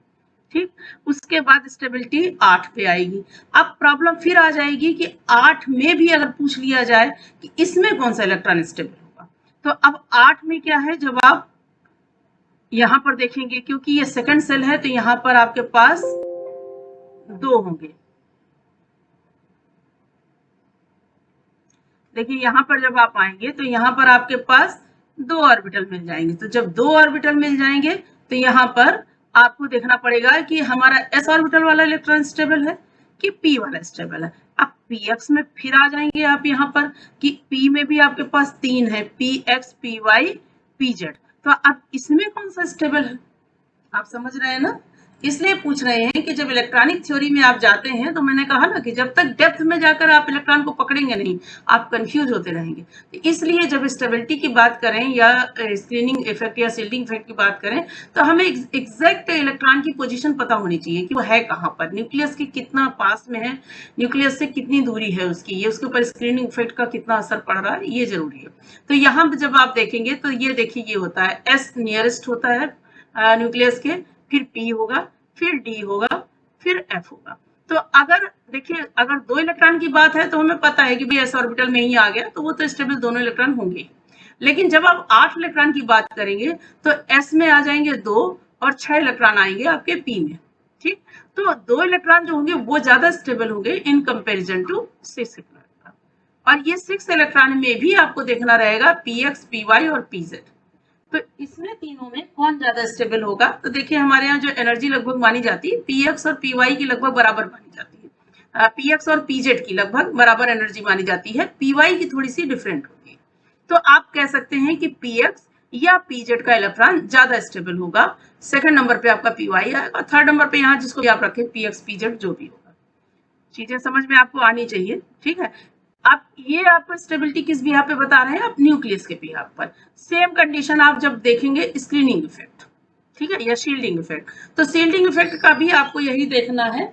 ठीक। उसके बाद स्टेबिलिटी 8 पे आएगी। अब प्रॉब्लम फिर आ जाएगी कि 8 में भी अगर पूछ लिया जाए कि इसमें कौन सा इलेक्ट्रॉन स्टेबल होगा, तो अब 8 में क्या है, जब आप यहाँ पर देखेंगे क्योंकि ये सेकंड सेल है तो यहाँ पर आपके पास 2 होंगे। देखिए यहाँ पर जब आप आएंगे तो यहाँ पर आपके पास 2 ऑर्बिटल मिल जाएंगे, तो जब 2 ऑर्बिटल मिल जाएंगे तो यहाँ पर आपको देखना पड़ेगा कि हमारा s ऑर्बिटल वाला इलेक्ट्रॉन स्टेबल है कि p वाला स्टेबल है। अब px में फिर आ जाएंगे आप यहाँ पर कि p में भी आपके पास 3 है, px, py, pz, तो अब इसमें कौन सा स्टेबल है, आप समझ रहे हैं ना। इसलिए पूछ रहे हैं कि जब इलेक्ट्रॉनिक थ्योरी में आप जाते हैं तो मैंने कहा ना कि जब तक डेप्थ में जाकर आप इलेक्ट्रॉन को पकड़ेंगे नहीं, आप कंफ्यूज होते रहेंगे। तो इसलिए जब स्टेबिलिटी की बात करें या स्क्रीनिंग इफेक्ट या शील्डिंग इफेक्ट की बात करें तो हमें एग्जैक्ट इलेक्ट्रॉन की पोजीशन पता होनी चाहिए कि वो है कहाँ पर, न्यूक्लियस के कितना पास में है, न्यूक्लियस से कितनी दूरी है उसकी, ये उसके ऊपर स्क्रीनिंग इफेक्ट का कितना असर पड़ रहा है, ये जरूरी है। तो यहाँ जब आप देखेंगे तो ये देखिए ये होता है एस नियरेस्ट होता है न्यूक्लियस के, फिर P होगा, फिर D होगा, फिर F होगा। तो अगर देखिए अगर 2 इलेक्ट्रॉन की बात है तो हमें पता है कि भाई s ऑर्बिटल में ही आ गया तो वो तो स्टेबल दोनों इलेक्ट्रॉन होंगे। लेकिन जब आप 8 इलेक्ट्रॉन की बात करेंगे तो s में आ जाएंगे 2 और 6 इलेक्ट्रॉन आएंगे आपके P में, ठीक। तो 2 इलेक्ट्रॉन जो होंगे वो ज्यादा स्टेबल होंगे इन कंपेरिजन टू 6 इलेक्ट्रॉन, और ये 6 इलेक्ट्रॉन में भी आपको देखना रहेगा px, py और pz। तो इसमें तीनों में कौन ज्यादा स्टेबल होगा, तो देखिए हमारे यहाँ जो एनर्जी लगभग मानी जाती है px और py की लगभग बराबर मानी जाती है, px और pz की लगभग बराबर एनर्जी मानी जाती है, py की थोड़ी सी डिफरेंट होती है। तो आप कह सकते हैं कि px या pz का इलेक्ट्रॉन ज्यादा स्टेबल होगा, सेकंड नंबर पे आपका py आएगा, थर्ड नंबर पे यहाँ जिसको भी आप रखें px, pz जो भी होगा। चीजें समझ में आपको आनी चाहिए, ठीक है। आप ये आपको स्टेबिलिटी किस बिहाफ पे बता रहे हैं, आप न्यूक्लियस के बिहाफ पर। सेम कंडीशन आप जब देखेंगे स्क्रीनिंग इफेक्ट, ठीक है, या शील्डिंग इफेक्ट, तो शील्डिंग इफेक्ट का भी आपको यही देखना है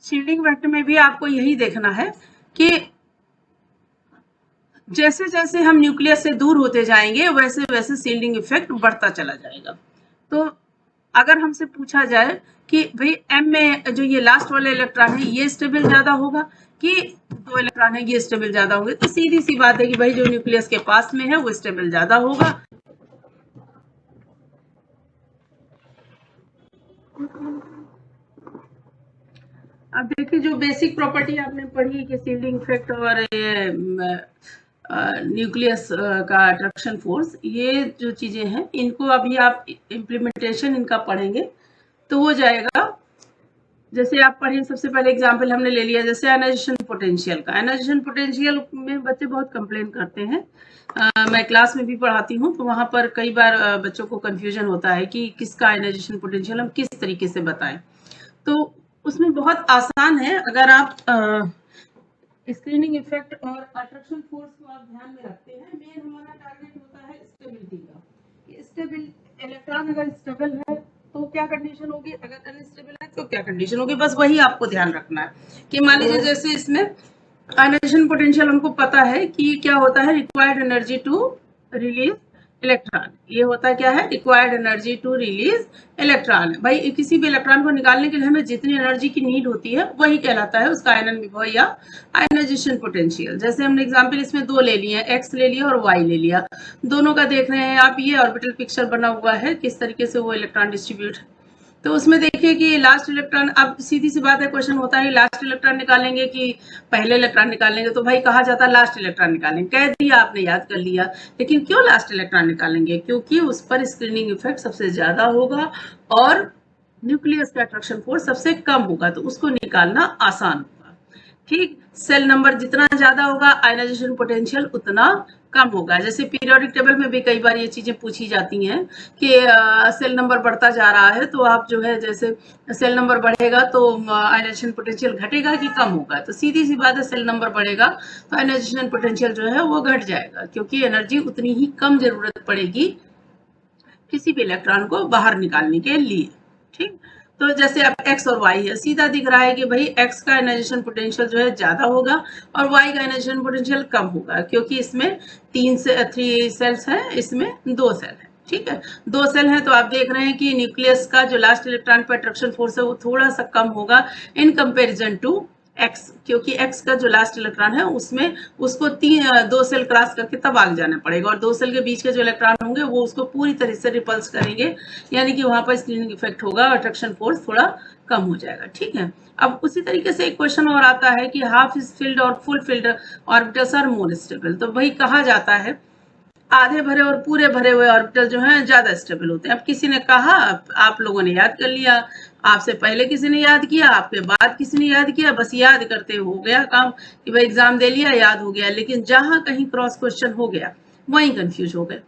शील्डिंग इफेक्ट में भी आपको यही देखना है कि जैसे जैसे हम न्यूक्लियस से दूर होते जाएंगे वैसे वैसे शील्डिंग इफेक्ट बढ़ता चला जाएगा। तो अगर हमसे पूछा जाए कि भाई एम में जो ये लास्ट वाले इलेक्ट्रॉन है ये स्टेबल ज्यादा होगा कि दो इलेक्ट्रॉन है ये स्टेबल ज्यादा होंगे, तो सीधी सी बात है कि भाई जो न्यूक्लियस के पास में है वो स्टेबल ज्यादा होगा। अब देखिए जो बेसिक प्रॉपर्टी आपने पढ़ी कि शील्डिंग इफेक्ट और न्यूक्लियस का अट्रैक्शन फोर्स, ये जो चीजें हैं इनको अभी आप इम्प्लीमेंटेशन इनका पढ़ेंगे तो हो जाएगा। जैसे आप पढ़े सबसे पहले एग्जांपल हमने ले लिया जैसे आयनाइजेशन पोटेंशियल का। आयनाइजेशन पोटेंशियल में बच्चे बहुत कंप्लेन करते हैं, मैं क्लास में भी पढ़ाती हूँ तो वहां पर कई बार बच्चों को कंफ्यूजन होता है कि किसका आयनाइजेशन पोटेंशियल हम किस तरीके से बताएं। तो उसमें बहुत आसान है, अगर आप स्क्रीनिंग इफेक्ट और अट्रैक्शन फोर्स को आप ध्यान में रखते हैं, मेन हमारा टारगेट होता है स्टेबिलिटी का। स्टेबल इलेक्ट्रॉन अगर स्टेबल है तो क्या कंडीशन होगी, अगर अनस्टेबल है तो क्या कंडीशन होगी, बस वही आपको ध्यान रखना है। कि मान लीजिए जैसे इसमें आयनाइजेशन पोटेंशियल हमको पता है कि क्या होता है, required energy to release electron. ये होता क्या है, required energy to release electron. भाई किसी भी इलेक्ट्रॉन को निकालने के लिए हमें जितनी एनर्जी की नीड होती है वही कहलाता है उसका आयनन विभव या आयनाइजेशन पोटेंशियल। जैसे हमने एग्जांपल इसमें दो ले लिए, एक्स ले लिया और वाई ले लिया, दोनों का देख रहे हैं आप, ये ऑर्बिटल पिक्चर बना हुआ है किस तरीके से वो इलेक्ट्रॉन डिस्ट्रीब्यूट। तो उसमें देखिए कि लास्ट इलेक्ट्रॉन, अब सीधी सी बात है, क्वेश्चन होता है लास्ट इलेक्ट्रॉन निकालेंगे कि पहले इलेक्ट्रॉन निकालेंगे, तो भाई कहा जाता है लास्ट इलेक्ट्रॉन निकालेंगे, कह दिया आपने, याद कर लिया। लेकिन क्यों लास्ट इलेक्ट्रॉन निकालेंगे, क्योंकि उस पर स्क्रीनिंग इफेक्ट सबसे ज्यादा होगा और न्यूक्लियस का अट्रैक्शन फोर्स सबसे कम होगा, तो उसको निकालना आसान होगा। ठीक, सेल नंबर जितना ज्यादा होगा आयनाइजेशन पोटेंशियल उतना कम होगा। जैसे पीरियोडिक टेबल में भी कई बार ये चीजें पूछी जाती हैं कि सेल नंबर बढ़ता जा रहा है तो आप जो है जैसे सेल नंबर बढ़ेगा तो आयनाइजेशन पोटेंशियल घटेगा कि कम होगा, तो सीधी सी बात है सेल नंबर बढ़ेगा तो आयनाइजेशन पोटेंशियल जो है वो घट जाएगा, क्योंकि एनर्जी उतनी ही कम जरूरत पड़ेगी किसी भी इलेक्ट्रॉन को बाहर निकालने के लिए। ठीक, तो जैसे अब x और y है, सीधा दिख रहा है कि भाई x का आयनाइजेशन पोटेंशियल जो है ज्यादा होगा और y का आयनाइजेशन पोटेंशियल कम होगा, क्योंकि इसमें 3 सेल्स हैं, इसमें 2 सेल है। ठीक है, 2 सेल हैं तो आप देख रहे हैं कि न्यूक्लियस का जो लास्ट इलेक्ट्रॉन पर अट्रैक्शन फोर्स है वो थोड़ा सा कम होगा इन कंपेरिजन टू x, क्योंकि x का जो लास्ट इलेक्ट्रॉन है उसमें उसको 2 सेल क्रॉस करके तब आगे जाना पड़ेगा और 2 सेल के बीच के जो इलेक्ट्रॉन होंगे वो उसको पूरी तरह से रिपल्स करेंगे, यानी कि वहां पर स्क्रीनिंग इफेक्ट होगा, अट्रैक्शन फोर्स थोड़ा कम हो जाएगा। ठीक है, अब उसी तरीके से एक क्वेश्चन और आता है कि हाफ फिल्ड और full filled orbitals are more stable. तो भाई कहा जाता है आधे भरे और पूरे भरे हुए ऑर्बिटल जो हैं ज्यादा स्टेबल होते हैं। अब किसी ने कहा, आप लोगों ने याद कर लिया, आपसे पहले किसी ने याद किया, आपके बाद किसी ने याद किया, बस याद करते हो गया काम कि भाई एग्जाम दे लिया याद हो गया। लेकिन जहां कहीं क्रॉस क्वेश्चन हो गया वहीं कंफ्यूज हो गए।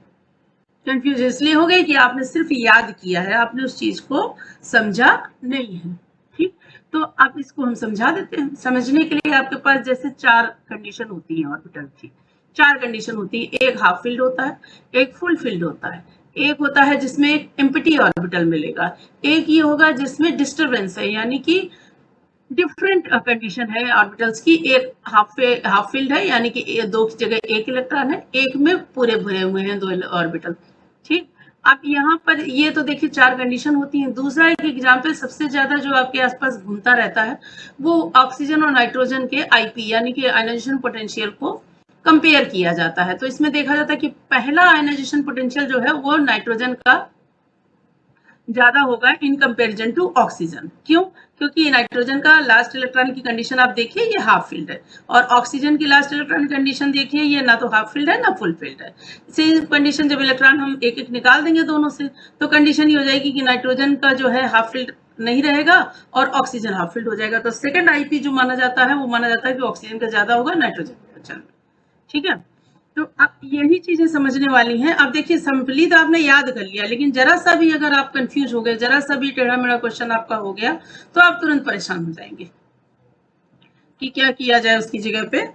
कंफ्यूज इसलिए हो गए कि आपने सिर्फ याद किया है, आपने उस चीज को समझा नहीं है। ठीक, तो आप इसको हम समझा देते हैं। समझने के लिए आपके पास जैसे 4 कंडीशन होती है ऑर्बिटल की, 4 कंडीशन होती है। एक हाफ फील्ड होता है, एक फुल फील्ड होता है, एक होता है जिसमें एक एम्प्टी ऑर्बिटल मिलेगा, एक ये होगा जिसमें डिस्टरबेंस है, यानी कि डिफरेंट कंडीशन है ऑर्बिटल्स की। एक हाफ फील्ड है, यानी कि 2 की जगह 1 इलेक्ट्रॉन है, एक में पूरे भरे हुए हैं 2 ऑर्बिटल। ठीक, अब यहाँ पर ये तो देखिए 4 कंडीशन होती हैं। दूसरा एक एग्जाम्पल सबसे ज्यादा जो आपके आसपास घूमता रहता है वो ऑक्सीजन और नाइट्रोजन के आईपी यानी कि आयनाइजेशन पोटेंशियल को कंपेयर किया जाता है। तो इसमें देखा जाता है कि पहला आयनाइजेशन पोटेंशियल जो है वो नाइट्रोजन का ज्यादा होगा इन कंपैरिजन टू ऑक्सीजन। क्यों, क्योंकि नाइट्रोजन का लास्ट इलेक्ट्रॉन की कंडीशन आप देखिए ये हाफ फील्ड है और ऑक्सीजन की लास्ट इलेक्ट्रॉन की कंडीशन देखिए ये ना तो हाफ फील्ड है ना फुल फील्ड है। सेम कंडीशन जब इलेक्ट्रॉन हम एक एक निकाल देंगे दोनों से तो कंडीशन ये हो जाएगी कि नाइट्रोजन का जो है हाफ फील्ड नहीं रहेगा और ऑक्सीजन हाफ फील्ड हो जाएगा। तो सेकंड आईपी जो माना जाता है वो माना जाता है कि ऑक्सीजन का ज्यादा होगा नाइट्रोजन का। ठीक है, तो अब यही चीजें समझने वाली हैं। अब देखिए सिंपली तो आपने याद कर लिया, लेकिन जरा सा भी अगर आप कंफ्यूज हो गए, जरा सा भी टेढ़ा मेढ़ा क्वेश्चन आपका हो गया तो आप तुरंत परेशान हो जाएंगे कि क्या किया जाए उसकी जगह पे।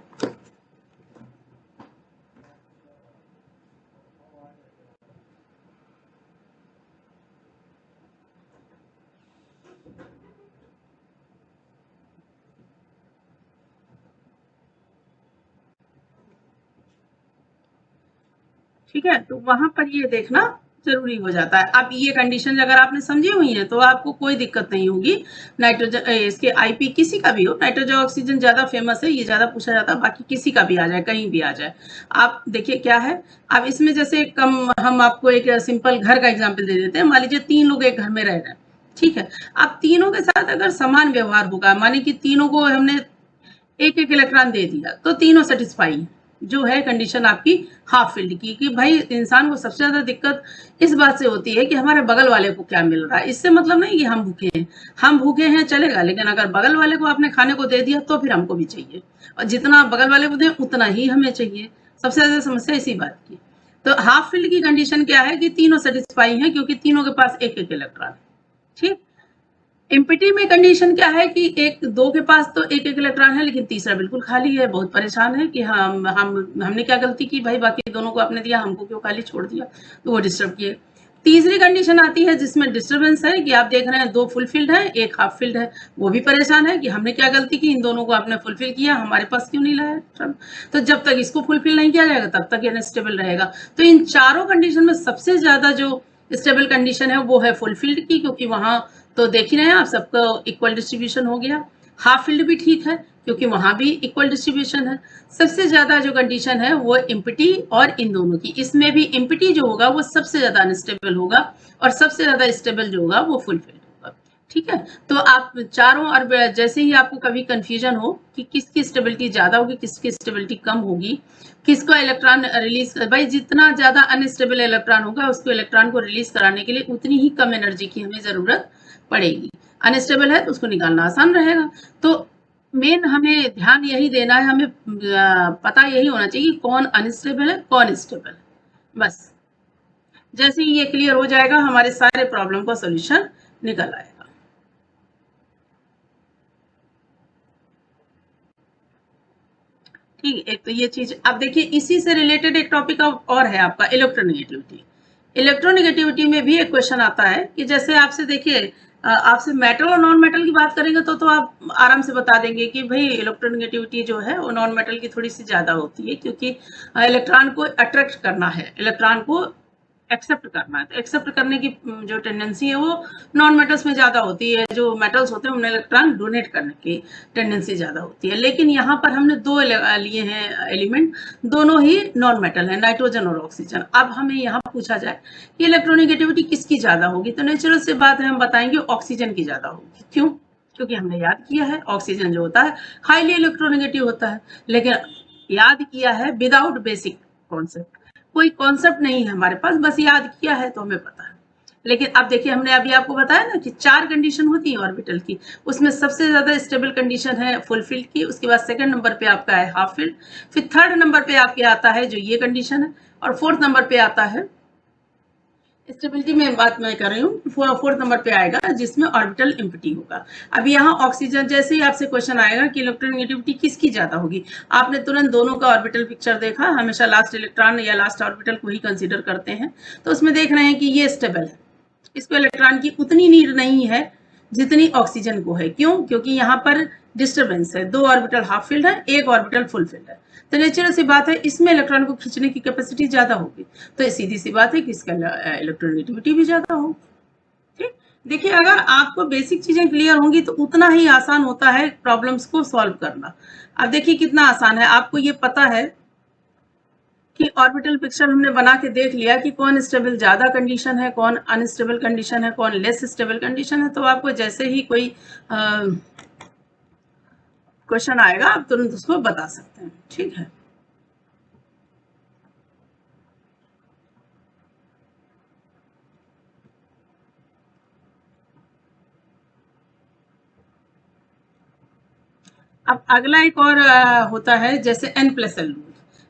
ठीक है, तो वहां पर ये देखना जरूरी हो जाता है। अब ये कंडीशन अगर आपने समझी हुई है तो आपको कोई दिक्कत नहीं होगी। नाइट्रोजन इसके आईपी किसी का भी हो, नाइट्रोजन ऑक्सीजन ज्यादा फेमस है, ये ज्यादा पूछा जाता है, बाकी किसी का भी आ जाए, कहीं भी आ जाए। आप देखिए क्या है, अब इसमें जैसे कम, हम आपको एक सिंपल घर का एग्जाम्पल दे देते हैं। मान लीजिए 3 लोग एक घर में रह रहे हैं, ठीक है। अब तीनों के साथ अगर समान व्यवहार होगा, माने कि तीनों को हमने एक एक इलेक्ट्रॉन दे दिया, तो तीनों सेटिस्फाई जो है कंडीशन आपकी हाफ फील्ड की। कि भाई इंसान को सबसे ज्यादा दिक्कत इस बात से होती है कि हमारे बगल वाले को क्या मिल रहा है। इससे मतलब नहीं कि हम भूखे हैं, हम भूखे हैं चलेगा, लेकिन अगर बगल वाले को आपने खाने को दे दिया तो फिर हमको भी चाहिए, और जितना बगल वाले को दें उतना ही हमें चाहिए। सबसे ज्यादा समस्या इसी बात की। तो हाफ फील्ड की कंडीशन क्या है कि तीनों सेटिस्फाई हैं, क्योंकि तीनों के पास एक एक इलेक्ट्रॉन। ठीक। एम्प्टी में कंडीशन क्या है कि एक दो के पास तो एक एक इलेक्ट्रॉन है, लेकिन तीसरा बिल्कुल खाली है, बहुत परेशान है कि हमने क्या गलती की भाई, बाकी दोनों को आपने दिया, हमको क्यों खाली छोड़ दिया, तो वो डिस्टर्ब किए। तीसरी कंडीशन आती है जिसमें डिस्टर्बेंस है कि आप देख रहे हैं 2 फुलफिल्ड है, 1 हाफ फिल्ड है, वो भी परेशान है कि हमने क्या गलती की, इन दोनों को आपने फुलफिल किया, हमारे पास क्यों नहीं लाया। तो जब तक इसको फुलफिल नहीं किया जाएगा तब तक ये अनस्टेबल रहेगा। तो इन चारों कंडीशन में सबसे ज्यादा जो स्टेबल कंडीशन है वो है फुलफिल्ड की, क्योंकि वहां तो देख ही रहे हैं आप, सबका इक्वल डिस्ट्रीब्यूशन हो गया। हाफ फील्ड भी ठीक है क्योंकि वहां भी इक्वल डिस्ट्रीब्यूशन है। सबसे ज्यादा जो कंडीशन है वो एम्प्टी और इन दोनों की, इसमें भी एम्प्टी जो होगा वो सबसे ज्यादा अनस्टेबल होगा, और सबसे ज्यादा स्टेबल जो होगा वो फुलफिल्ड होगा। ठीक है, तो आप चारों, और जैसे ही आपको कभी कंफ्यूजन हो कि किसकी स्टेबिलिटी ज्यादा होगी, किसकी स्टेबिलिटी कम होगी, किसको इलेक्ट्रॉन रिलीज, भाई जितना ज्यादा अनस्टेबल इलेक्ट्रॉन होगा उसको इलेक्ट्रॉन को रिलीज कराने के लिए उतनी ही कम एनर्जी की हमें जरूरत पड़ेगी। अनस्टेबल है तो उसको निकालना आसान रहेगा। तो मेन हमें ध्यान यही देना है, हमें पता यही होना चाहिए कि कौन अनस्टेबल है कौन स्टेबल है, बस। जैसे ही ये क्लियर हो जाएगा हमारे सारे प्रॉब्लम का सोल्यूशन निकल आएगा। ठीक, एक तो ये चीज। अब देखिए इसी से रिलेटेड एक टॉपिक और है आपका इलेक्ट्रोनेगेटिविटी। इलेक्ट्रोनेगेटिविटी में भी एक क्वेश्चन आता है कि जैसे आपसे देखिए, आपसे मेटल और नॉन मेटल की बात करेंगे तो आप आराम से बता देंगे कि भाई इलेक्ट्रोनेगेटिविटी जो है वो नॉन मेटल की थोड़ी सी ज्यादा होती है, क्योंकि इलेक्ट्रॉन को अट्रैक्ट करना है, इलेक्ट्रॉन को एक्सेप्ट करना है। तो एक्सेप्ट करने की जो टेंडेंसी है वो नॉन मेटल्स में ज्यादा होती है, जो मेटल्स होते हैं उन्हें इलेक्ट्रॉन डोनेट करने की टेंडेंसी ज्यादा होती है। लेकिन यहाँ पर हमने दो लिए हैं एलिमेंट, दोनों ही नॉन मेटल है, नाइट्रोजन और ऑक्सीजन। अब हमें यहाँ पूछा जाए कि इलेक्ट्रोनेगेटिविटी किसकी ज्यादा होगी, तो नेचुरल से बात है, हम बताएंगे ऑक्सीजन की ज्यादा होगी। क्यों? क्योंकि हमने याद किया है ऑक्सीजन जो होता है हाईली इलेक्ट्रोनेगेटिव होता है, लेकिन याद किया है विदाउट बेसिक कॉन्सेप्ट, कोई कॉन्सेप्ट नहीं है हमारे पास, बस याद किया है तो हमें पता है। लेकिन अब देखिए हमने अभी आपको बताया ना कि 4 कंडीशन होती है ऑर्बिटल की, उसमें सबसे ज्यादा स्टेबल कंडीशन है फुल फील्ड की, उसके बाद सेकंड नंबर पे आपका है हाफ फील्ड, फिर थर्ड नंबर पे आपके आता है जो ये कंडीशन है, और फोर्थ नंबर पे आता है स्टेबिलिटी में बात मैं कर रही हूँ, फोर्थ नंबर पे आएगा जिसमें ऑर्बिटल एम्प्टी होगा। अब यहाँ ऑक्सीजन, जैसे ही आपसे क्वेश्चन आएगा कि इलेक्ट्रोनेगेटिविटी किसकी ज्यादा होगी, आपने तुरंत दोनों का ऑर्बिटल पिक्चर देखा, हमेशा लास्ट इलेक्ट्रॉन या लास्ट ऑर्बिटल को ही कंसीडर करते हैं, तो उसमें देख रहे हैं कि ये स्टेबल है, इसको इलेक्ट्रॉन की उतनी नीड नहीं है जितनी ऑक्सीजन को है। क्यों? क्योंकि यहाँ पर डिस्टर्बेंस है, 2 ऑर्बिटल हाफ फील्ड है, 1 ऑर्बिटल फुल फील्ड है, तो नेचुरल सी बात है इसमें इलेक्ट्रॉन को खींचने की कैपेसिटी ज्यादा होगी, तो सीधी सी बात है कि इसका इलेक्ट्रोनेगेटिविटी भी ज्यादा होगी। ठीक, देखिए अगर आपको बेसिक चीजें क्लियर होंगी तो उतना ही आसान होता है प्रॉब्लम्स को सॉल्व करना। अब देखिए कितना आसान है, आपको ये पता है कि ऑर्बिटल पिक्चर हमने बना के देख लिया कि कौन स्टेबल ज्यादा कंडीशन है, कौन अनस्टेबल कंडीशन है, कौन लेस स्टेबल कंडीशन है। तो आपको जैसे ही कोई क्वेश्चन आएगा आप तुरंत उसको बता सकते हैं। ठीक है, अब अगला एक और होता है जैसे n+l रूल।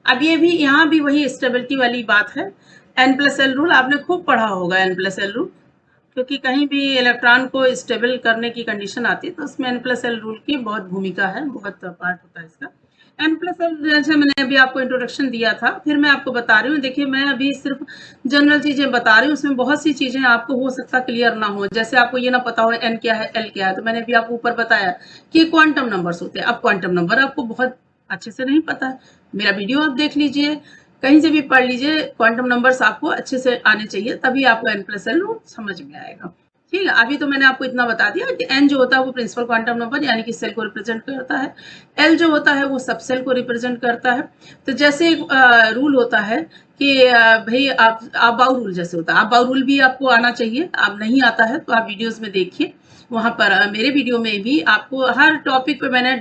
अब ये भी, यहाँ भी वही स्टेबिलिटी वाली बात है। n+l रूल आपने खूब पढ़ा होगा, n+l रूल, क्योंकि कहीं भी इलेक्ट्रॉन को स्टेबल करने की कंडीशन आती है तो उसमें n+l रूल की बहुत भूमिका है, बहुत पार्ट होता है इसका। n+l जैसे मैंने अभी आपको इंट्रोडक्शन दिया था, फिर मैं आपको बता रही हूँ। देखिए मैं अभी सिर्फ जनरल चीजें बता रही हूँ, उसमें बहुत सी चीजें आपको हो सकता क्लियर ना हो, जैसे आपको ये ना पता हो n क्या है l क्या है, तो मैंने अभी आपको ऊपर बताया कि क्वांटम नंबर्स होते हैं। अब क्वांटम नंबर आपको बहुत अच्छे से नहीं पता है, मेरा वीडियो आप देख लीजिए, कहीं से भी पढ़ लीजिए, क्वांटम नंबर्स आपको अच्छे से आने चाहिए, तभी आपको n+l रूल समझ में आएगा। ठीक है, अभी तो मैंने आपको इतना बता दिया कि n जो होता है वो प्रिंसिपल क्वांटम नंबर यानी कि सेल को रिप्रेजेंट करता है, l जो होता है वो सब सेल को रिप्रेजेंट करता है। तो जैसे एक रूल होता है कि भाई आप बाउ रूल जैसे होता है, आप बाउ रूल भी आपको आना चाहिए, आप नहीं आता है तो आप वीडियोस में देखिए, वहां पर मेरे वीडियो में भी आपको हर टॉपिक पे मैंने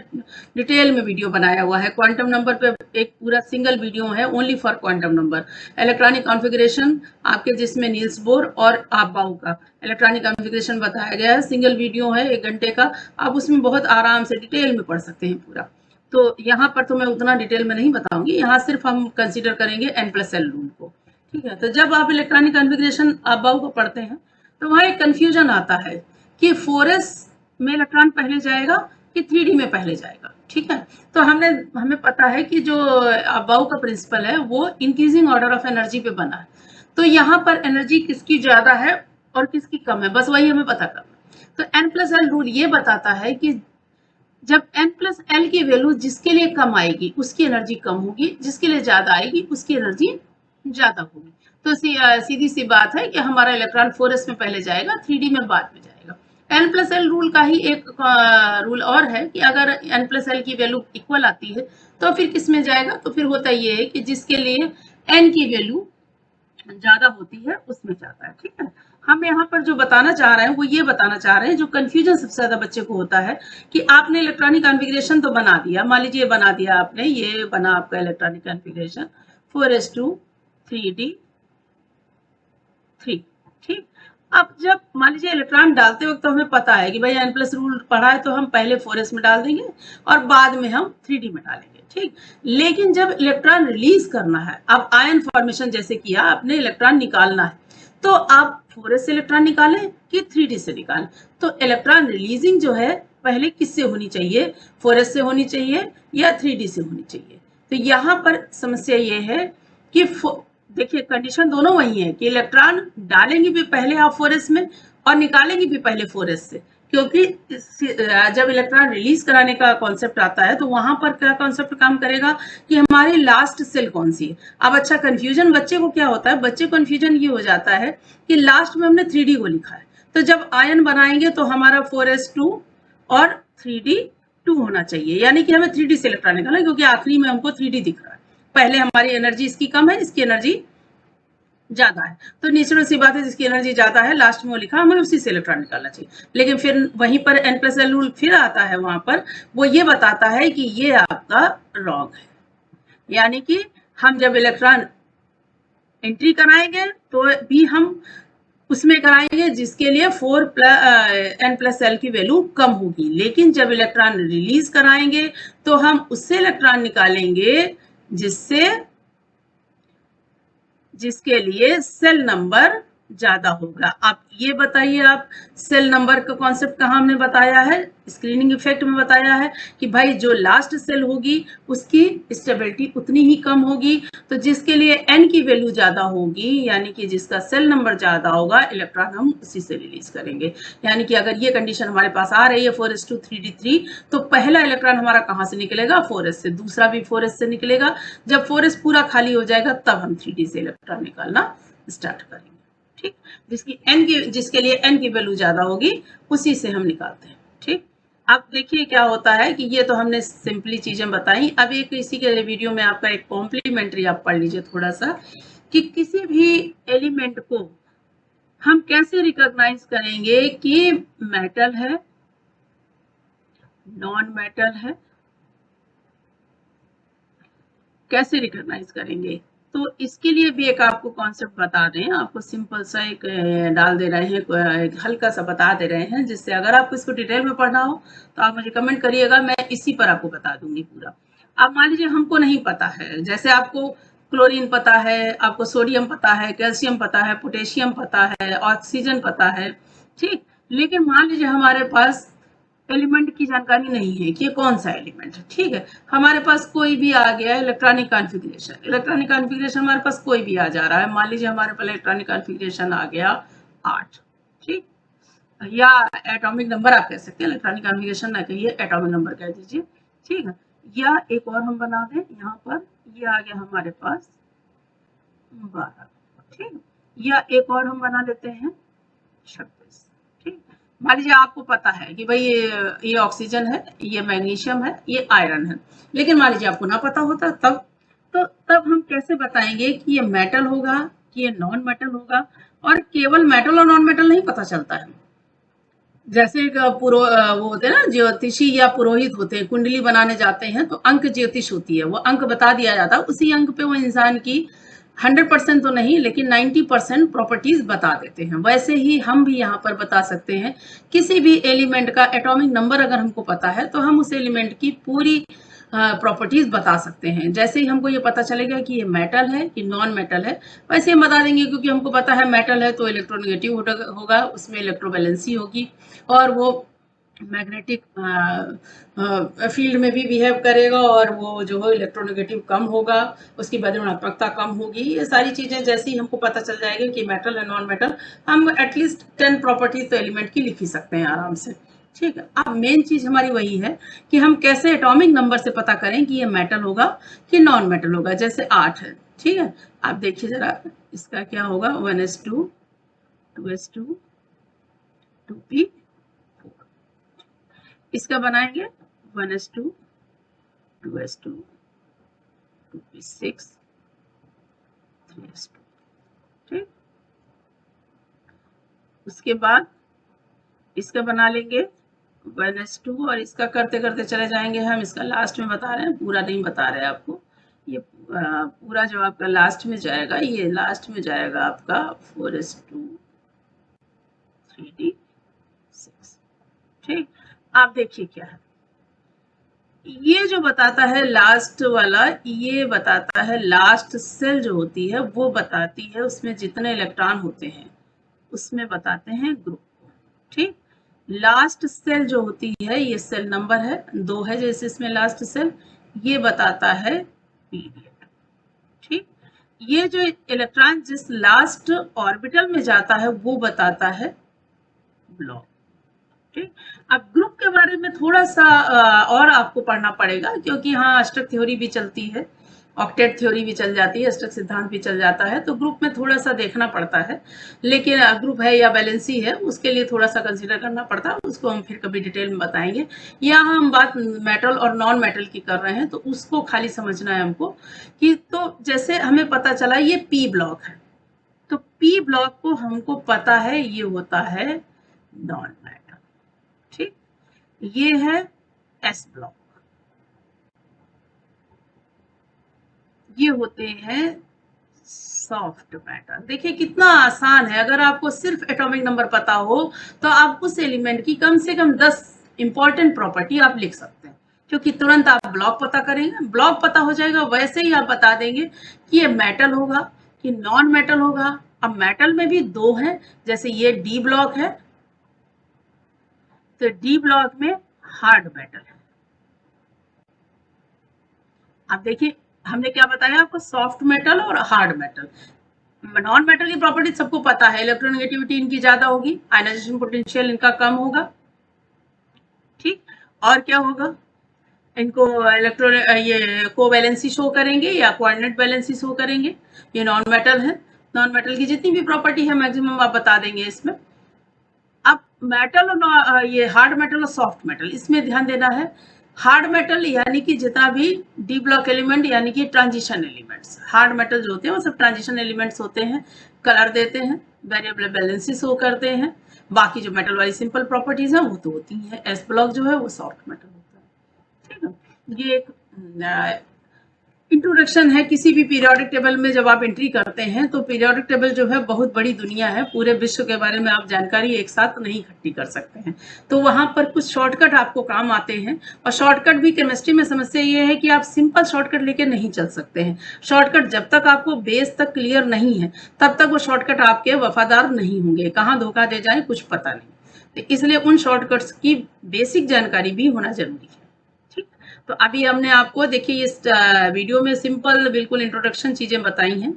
डिटेल में वीडियो बनाया हुआ है। क्वांटम नंबर पे एक पूरा सिंगल वीडियो है only for quantum number. Electronic configuration आपके जिसमें नील्स बोर और आबाउ का इलेक्ट्रॉनिक कॉन्फ़िगरेशन बताया गया है, सिंगल वीडियो है 1 घंटे का, आप उसमें बहुत आराम से डिटेल में पढ़ सकते हैं पूरा। तो यहाँ पर तो मैं उतना डिटेल में नहीं बताऊंगी, यहाँ सिर्फ हम कंसीडर करेंगे n+l रूल को। ठीक है, तो जब आप इलेक्ट्रॉनिक कॉन्फ़िगरेशन आबाउ को पढ़ते हैं तो वहाँ एक कंफ्यूजन आता है कि 4s में इलेक्ट्रॉन पहले जाएगा कि 3d में पहले जाएगा। ठीक है, तो हमें पता है कि जो अबाउ का प्रिंसिपल है वो इंक्रीजिंग ऑर्डर ऑफ एनर्जी पे बना है, तो यहाँ पर एनर्जी किसकी ज्यादा है और किसकी कम है, बस वही हमें पता करना। तो n+l रूल ये बताता है कि जब n+l की वैल्यू जिसके लिए कम आएगी उसकी एनर्जी कम होगी, जिसके लिए ज्यादा आएगी उसकी एनर्जी ज्यादा होगी। तो सीधी सी बात है कि हमारा इलेक्ट्रॉन 4s में पहले जाएगा, 3d में बाद में जाएगा। n+l रूल का ही एक रूल और है कि अगर n+l की वैल्यू इक्वल आती है तो फिर किस में जाएगा, तो फिर होता ये है कि जिसके लिए n की वैल्यू ज्यादा होती है उसमें जाता है। ठीक है, हम यहाँ पर जो बताना चाह रहे हैं वो ये बताना चाह रहे हैं, जो कंफ्यूजन सबसे ज्यादा बच्चे को होता है कि आपने इलेक्ट्रॉनिक कॉन्फ़िगरेशन तो बना दिया, मान लीजिए बना दिया आपने, ये बना आपका इलेक्ट्रॉनिक कॉन्फ़िगरेशन 4s2 3d 3। ठीक, अब जब मान लीजिए इलेक्ट्रॉन डालते वक्त तो हमें पता है कि भाई n+ रूल पढ़ा है तो हम पहले 4s में डाल देंगे और बाद में हम 3d में डालेंगे। ठीक, लेकिन जब इलेक्ट्रॉन रिलीज करना है, अब आयन फॉर्मेशन जैसे किया आपने, इलेक्ट्रॉन निकालना है, तो आप 4s से इलेक्ट्रॉन निकालें कि 3d से निकालें, तो इलेक्ट्रॉन रिलीजिंग जो है पहले किससे होनी चाहिए, 4s से होनी चाहिए या 3d से होनी चाहिए। तो यहाँ पर समस्या ये है कि देखिए कंडीशन दोनों वही है कि इलेक्ट्रॉन डालेंगे भी पहले आप 4s में और निकालेंगे भी पहले 4s से, क्योंकि जब इलेक्ट्रॉन रिलीज कराने का कॉन्सेप्ट आता है तो वहां पर क्या कॉन्सेप्ट काम करेगा कि हमारी लास्ट सेल कौन सी है। अब अच्छा कंफ्यूजन बच्चे को क्या होता है, बच्चे कंफ्यूजन ये हो जाता है कि लास्ट में हमने 3d को लिखा है, तो जब आयन बनाएंगे तो हमारा 4s2 और 3d2 होना चाहिए, यानी कि हमें 3d से इलेक्ट्रॉन निकालना है, क्योंकि आखिरी में हमको 3d दिख रहा है, पहले हमारी एनर्जी इसकी कम है, इसकी एनर्जी ज्यादा है, तो नेचुरल सी बात है जिसकी एनर्जी ज्यादा है लास्ट में वो लिखा, हमें उसी से इलेक्ट्रॉन निकालना चाहिए। लेकिन फिर वहीं पर n+l रूल फिर आता है, वहां पर वो ये बताता है कि ये आपका रॉन्ग है, यानी कि हम जब इलेक्ट्रॉन एंट्री कराएंगे तो भी हम उसमें कराएंगे जिसके लिए n+l की वैल्यू कम होगी, लेकिन जब इलेक्ट्रॉन रिलीज कराएंगे तो हम उससे इलेक्ट्रॉन निकालेंगे जिसके लिए सेल नंबर ज्यादा होगा। आप ये बताइए, आप सेल नंबर का कॉन्सेप्ट कहाँ हमने बताया है, स्क्रीनिंग इफेक्ट में बताया है कि भाई जो लास्ट सेल होगी उसकी स्टेबिलिटी उतनी ही कम होगी, तो जिसके लिए n की वैल्यू ज्यादा होगी यानी कि जिसका सेल नंबर ज्यादा होगा इलेक्ट्रॉन हम उसी से रिलीज करेंगे। यानी कि अगर ये कंडीशन हमारे पास आ रही है 4s2 3d3, तो पहला इलेक्ट्रॉन हमारा कहाँ से निकलेगा, 4s से, दूसरा भी 4s से निकलेगा। जब 4s पूरा खाली हो जाएगा तब हम 3d से इलेक्ट्रॉन निकालना स्टार्ट करेंगे। ठीक, जिसके लिए n की वैल्यू ज्यादा होगी उसी से हम निकालते हैं। ठीक, अब देखिए क्या होता है कि ये तो हमने सिंपली चीजें बताई। अब एक इसी के वीडियो में आपका एक कॉम्प्लीमेंट्री आप पढ़ लीजिए थोड़ा सा, कि किसी भी एलिमेंट को हम कैसे रिकॉग्नाइज करेंगे कि मेटल है, नॉन मेटल है, कैसे रिकॉग्नाइज करेंगे। तो इसके लिए भी एक आपको कॉन्सेप्ट बता दें, आपको सिंपल सा एक डाल दे रहे हैं, एक हल्का सा बता दे रहे हैं, जिससे अगर आपको इसको डिटेल में पढ़ना हो तो आप मुझे कमेंट करिएगा, मैं इसी पर आपको बता दूंगी पूरा। अब मान लीजिए हमको नहीं पता है, जैसे आपको क्लोरीन पता है, आपको सोडियम पता है, कैल्शियम पता है, पोटेशियम पता है, ऑक्सीजन पता है, ठीक, लेकिन मान लीजिए हमारे पास एलिमेंट की जानकारी नहीं है कि ये कौन सा एलिमेंट है। ठीक है, हमारे पास कोई भी आ गया है इलेक्ट्रॉनिक कॉन्फ़िगरेशन हमारे पास कोई भी आ जा रहा है, मान लीजिए हमारे पास इलेक्ट्रॉनिक कॉन्फ़िगरेशन आ गया 8, ठीक, या एटॉमिक नंबर आप कह सकते हैं, इलेक्ट्रॉनिक कॉन्फ़िगरेशन ना कहिए, एटॉमिक नंबर कह दीजिए। ठीक है, या एक और हम बना दें, यहाँ पर ये आ गया हमारे पास 12, ठीक। या एक और हम बना लेते हैं 26, ठीक। मान लीजिए आपको पता है कि भाई ये ऑक्सीजन है, ये मैग्नीशियम है, ये आयरन है, लेकिन मान लीजिए आपको ना पता होता तब हम कैसे बताएंगे कि ये मेटल होगा कि ये नॉन मेटल होगा। और केवल मेटल और नॉन मेटल नहीं पता चलता है, जैसे एक वो होते हैं ना ज्योतिषी या पुरोहित होते हैं, कुंडली बनाने जाते हैं तो अंक ज्योतिष होती है, वो अंक बता दिया जाता है, उसी अंक पे वो इंसान की 100% तो नहीं लेकिन 90% प्रॉपर्टीज बता देते हैं। वैसे ही हम भी यहाँ पर बता सकते हैं, किसी भी एलिमेंट का एटॉमिक नंबर अगर हमको पता है तो हम उस एलिमेंट की पूरी प्रॉपर्टीज बता सकते हैं। जैसे ही हमको ये पता चलेगा कि ये मेटल है कि नॉन मेटल है, वैसे हम बता देंगे, क्योंकि हमको पता है मेटल है तो इलेक्ट्रोनेगेटिव होगा, उसमें इलेक्ट्रोवैलेंसी होगी और वो मैग्नेटिक फील्ड में भी बिहेव करेगा और वो जो है इलेक्ट्रोनेगेटिव कम होगा, उसकी बदमात्मकता कम होगी। ये सारी चीजें जैसे ही हमको पता चल जाएगी कि मेटल है नॉन मेटल, हम एटलीस्ट 10 प्रॉपर्टीज तो एलिमेंट की लिख ही सकते हैं आराम से, ठीक है। अब मेन चीज हमारी वही है कि हम कैसे एटॉमिक नंबर से पता करें कि ये मेटल होगा कि नॉन मेटल होगा। जैसे 8 है, ठीक है, आप देखिए जरा इसका क्या होगा, 1s2 2s2 2p4, इसका बनाएंगे 1s2 2s2 2p6 3s2, ठीक। उसके बाद इसका बना लेंगे 1s2 और इसका करते करते चले जाएंगे हम, इसका लास्ट में बता रहे हैं, पूरा नहीं बता रहे आपको। ये पूरा जो आपका लास्ट में जाएगा, ये लास्ट में जाएगा आपका 4s2 3d6, ठीक। आप देखिए क्या है, ये जो बताता है लास्ट वाला, ये बताता है लास्ट सेल जो होती है वो बताती है उसमें जितने इलेक्ट्रॉन होते हैं, उसमें बताते हैं ग्रुप को, ठीक। लास्ट सेल जो होती है, ये सेल नंबर है 2 है जैसे इसमें लास्ट सेल, ये बताता है पीरियड, ठीक। ये जो इलेक्ट्रॉन जिस लास्ट ऑर्बिटल में जाता है वो बताता है ब्लॉक, ठीक। अब ग्रुप के बारे में थोड़ा सा और आपको पढ़ना पड़ेगा, क्योंकि हाँ अष्टक थ्योरी भी चलती है, ऑक्टेट थ्योरी भी चल जाती है, अष्टक सिद्धांत भी चल जाता है, तो ग्रुप में थोड़ा सा देखना पड़ता है। लेकिन ग्रुप है या बैलेंसी है उसके लिए थोड़ा सा कंसीडर करना पड़ता है, उसको हम फिर कभी डिटेल में बताएंगे। यहाँ हम बात मेटल और नॉन मेटल की कर रहे हैं, तो उसको खाली समझना है हमको कि, तो जैसे हमें पता चला ये पी ब्लॉक है, तो पी ब्लॉक को हमको पता है ये होता है नॉन मेटल, ठीक। ये है एस ब्लॉक, ये होते हैं सॉफ्ट मैटर। देखिए कितना आसान है, अगर आपको सिर्फ एटॉमिक नंबर पता हो तो आप उस एलिमेंट की कम से कम 10 इंपॉर्टेंट प्रॉपर्टी आप लिख सकते हैं, क्योंकि तुरंत आप ब्लॉक पता करेंगे, ब्लॉक पता हो जाएगा, वैसे ही आप बता देंगे कि ये मेटल होगा कि नॉन मेटल होगा। अब मेटल में भी 2 हैं, जैसे ये डी ब्लॉक है, तो डी ब्लॉक में हार्ड मेटल है। अब देखिए हमने क्या बताया आपको, सॉफ्ट मेटल और हार्ड मेटल। नॉन मेटल की प्रॉपर्टी सबको पता है, इलेक्ट्रोनेगेटिविटी इनकी ज्यादा होगी, आयनाइजेशन पोटेंशियल इनका कम होगा, ठीक। और क्या होगा, इनको इलेक्ट्रो ये कोवैलेंसी शो करेंगे या कोऑर्डिनेट बैलेंसी शो करेंगे। ये नॉन मेटल है, नॉन मेटल की जितनी भी प्रॉपर्टी है मैक्सिमम आप बता देंगे इसमें। अब मेटल और ये हार्ड मेटल और सॉफ्ट मेटल, इसमें ध्यान देना है। हार्ड मेटल यानी कि जितना भी डी ब्लॉक एलिमेंट यानी कि ट्रांजिशन एलिमेंट्स, हार्ड मेटल जो होते हैं वो सब ट्रांजिशन एलिमेंट्स होते हैं, कलर देते हैं, वेरिएबल बैलेंसी शो करते हैं। बाकी जो मेटल वाली सिंपल प्रॉपर्टीज हैं वो तो होती हैं। एस ब्लॉक जो है वो सॉफ्ट मेटल होता है, ठीक है। ये एक इंट्रोडक्शन है किसी भी पीरियोडिक टेबल में। जब आप एंट्री करते हैं तो पीरियोडिक टेबल जो है बहुत बड़ी दुनिया है, पूरे विश्व के बारे में आप जानकारी एक साथ नहीं इकट्ठी कर सकते हैं, तो वहां पर कुछ शॉर्टकट आपको काम आते हैं। और शॉर्टकट भी केमिस्ट्री में समस्या ये है कि आप सिंपल शॉर्टकट लेके नहीं चल सकते हैं। शॉर्टकट जब तक आपको बेस तक क्लियर नहीं है तब तक वो शॉर्टकट आपके वफादार नहीं होंगे, कहाँ धोखा दे जाए कुछ पता नहीं। तो इसलिए उन शॉर्टकट्स की बेसिक जानकारी भी होना जरूरी है। तो अभी हमने आपको देखिए इस वीडियो में सिंपल बिल्कुल इंट्रोडक्शन चीजें बताई हैं।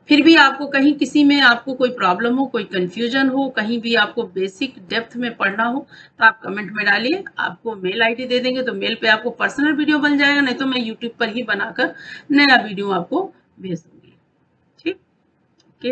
फिर भी आपको कहीं किसी में आपको कोई प्रॉब्लम हो, कोई कंफ्यूजन हो, कहीं भी आपको बेसिक डेप्थ में पढ़ना हो तो आप कमेंट में डालिए, आपको मेल आईडी दे देंगे, तो मेल पे आपको पर्सनल वीडियो बन जाएगा, नहीं तो मैं यूट्यूब पर ही बनाकर नया वीडियो आपको भेज दूंगी, ठीक। ओके।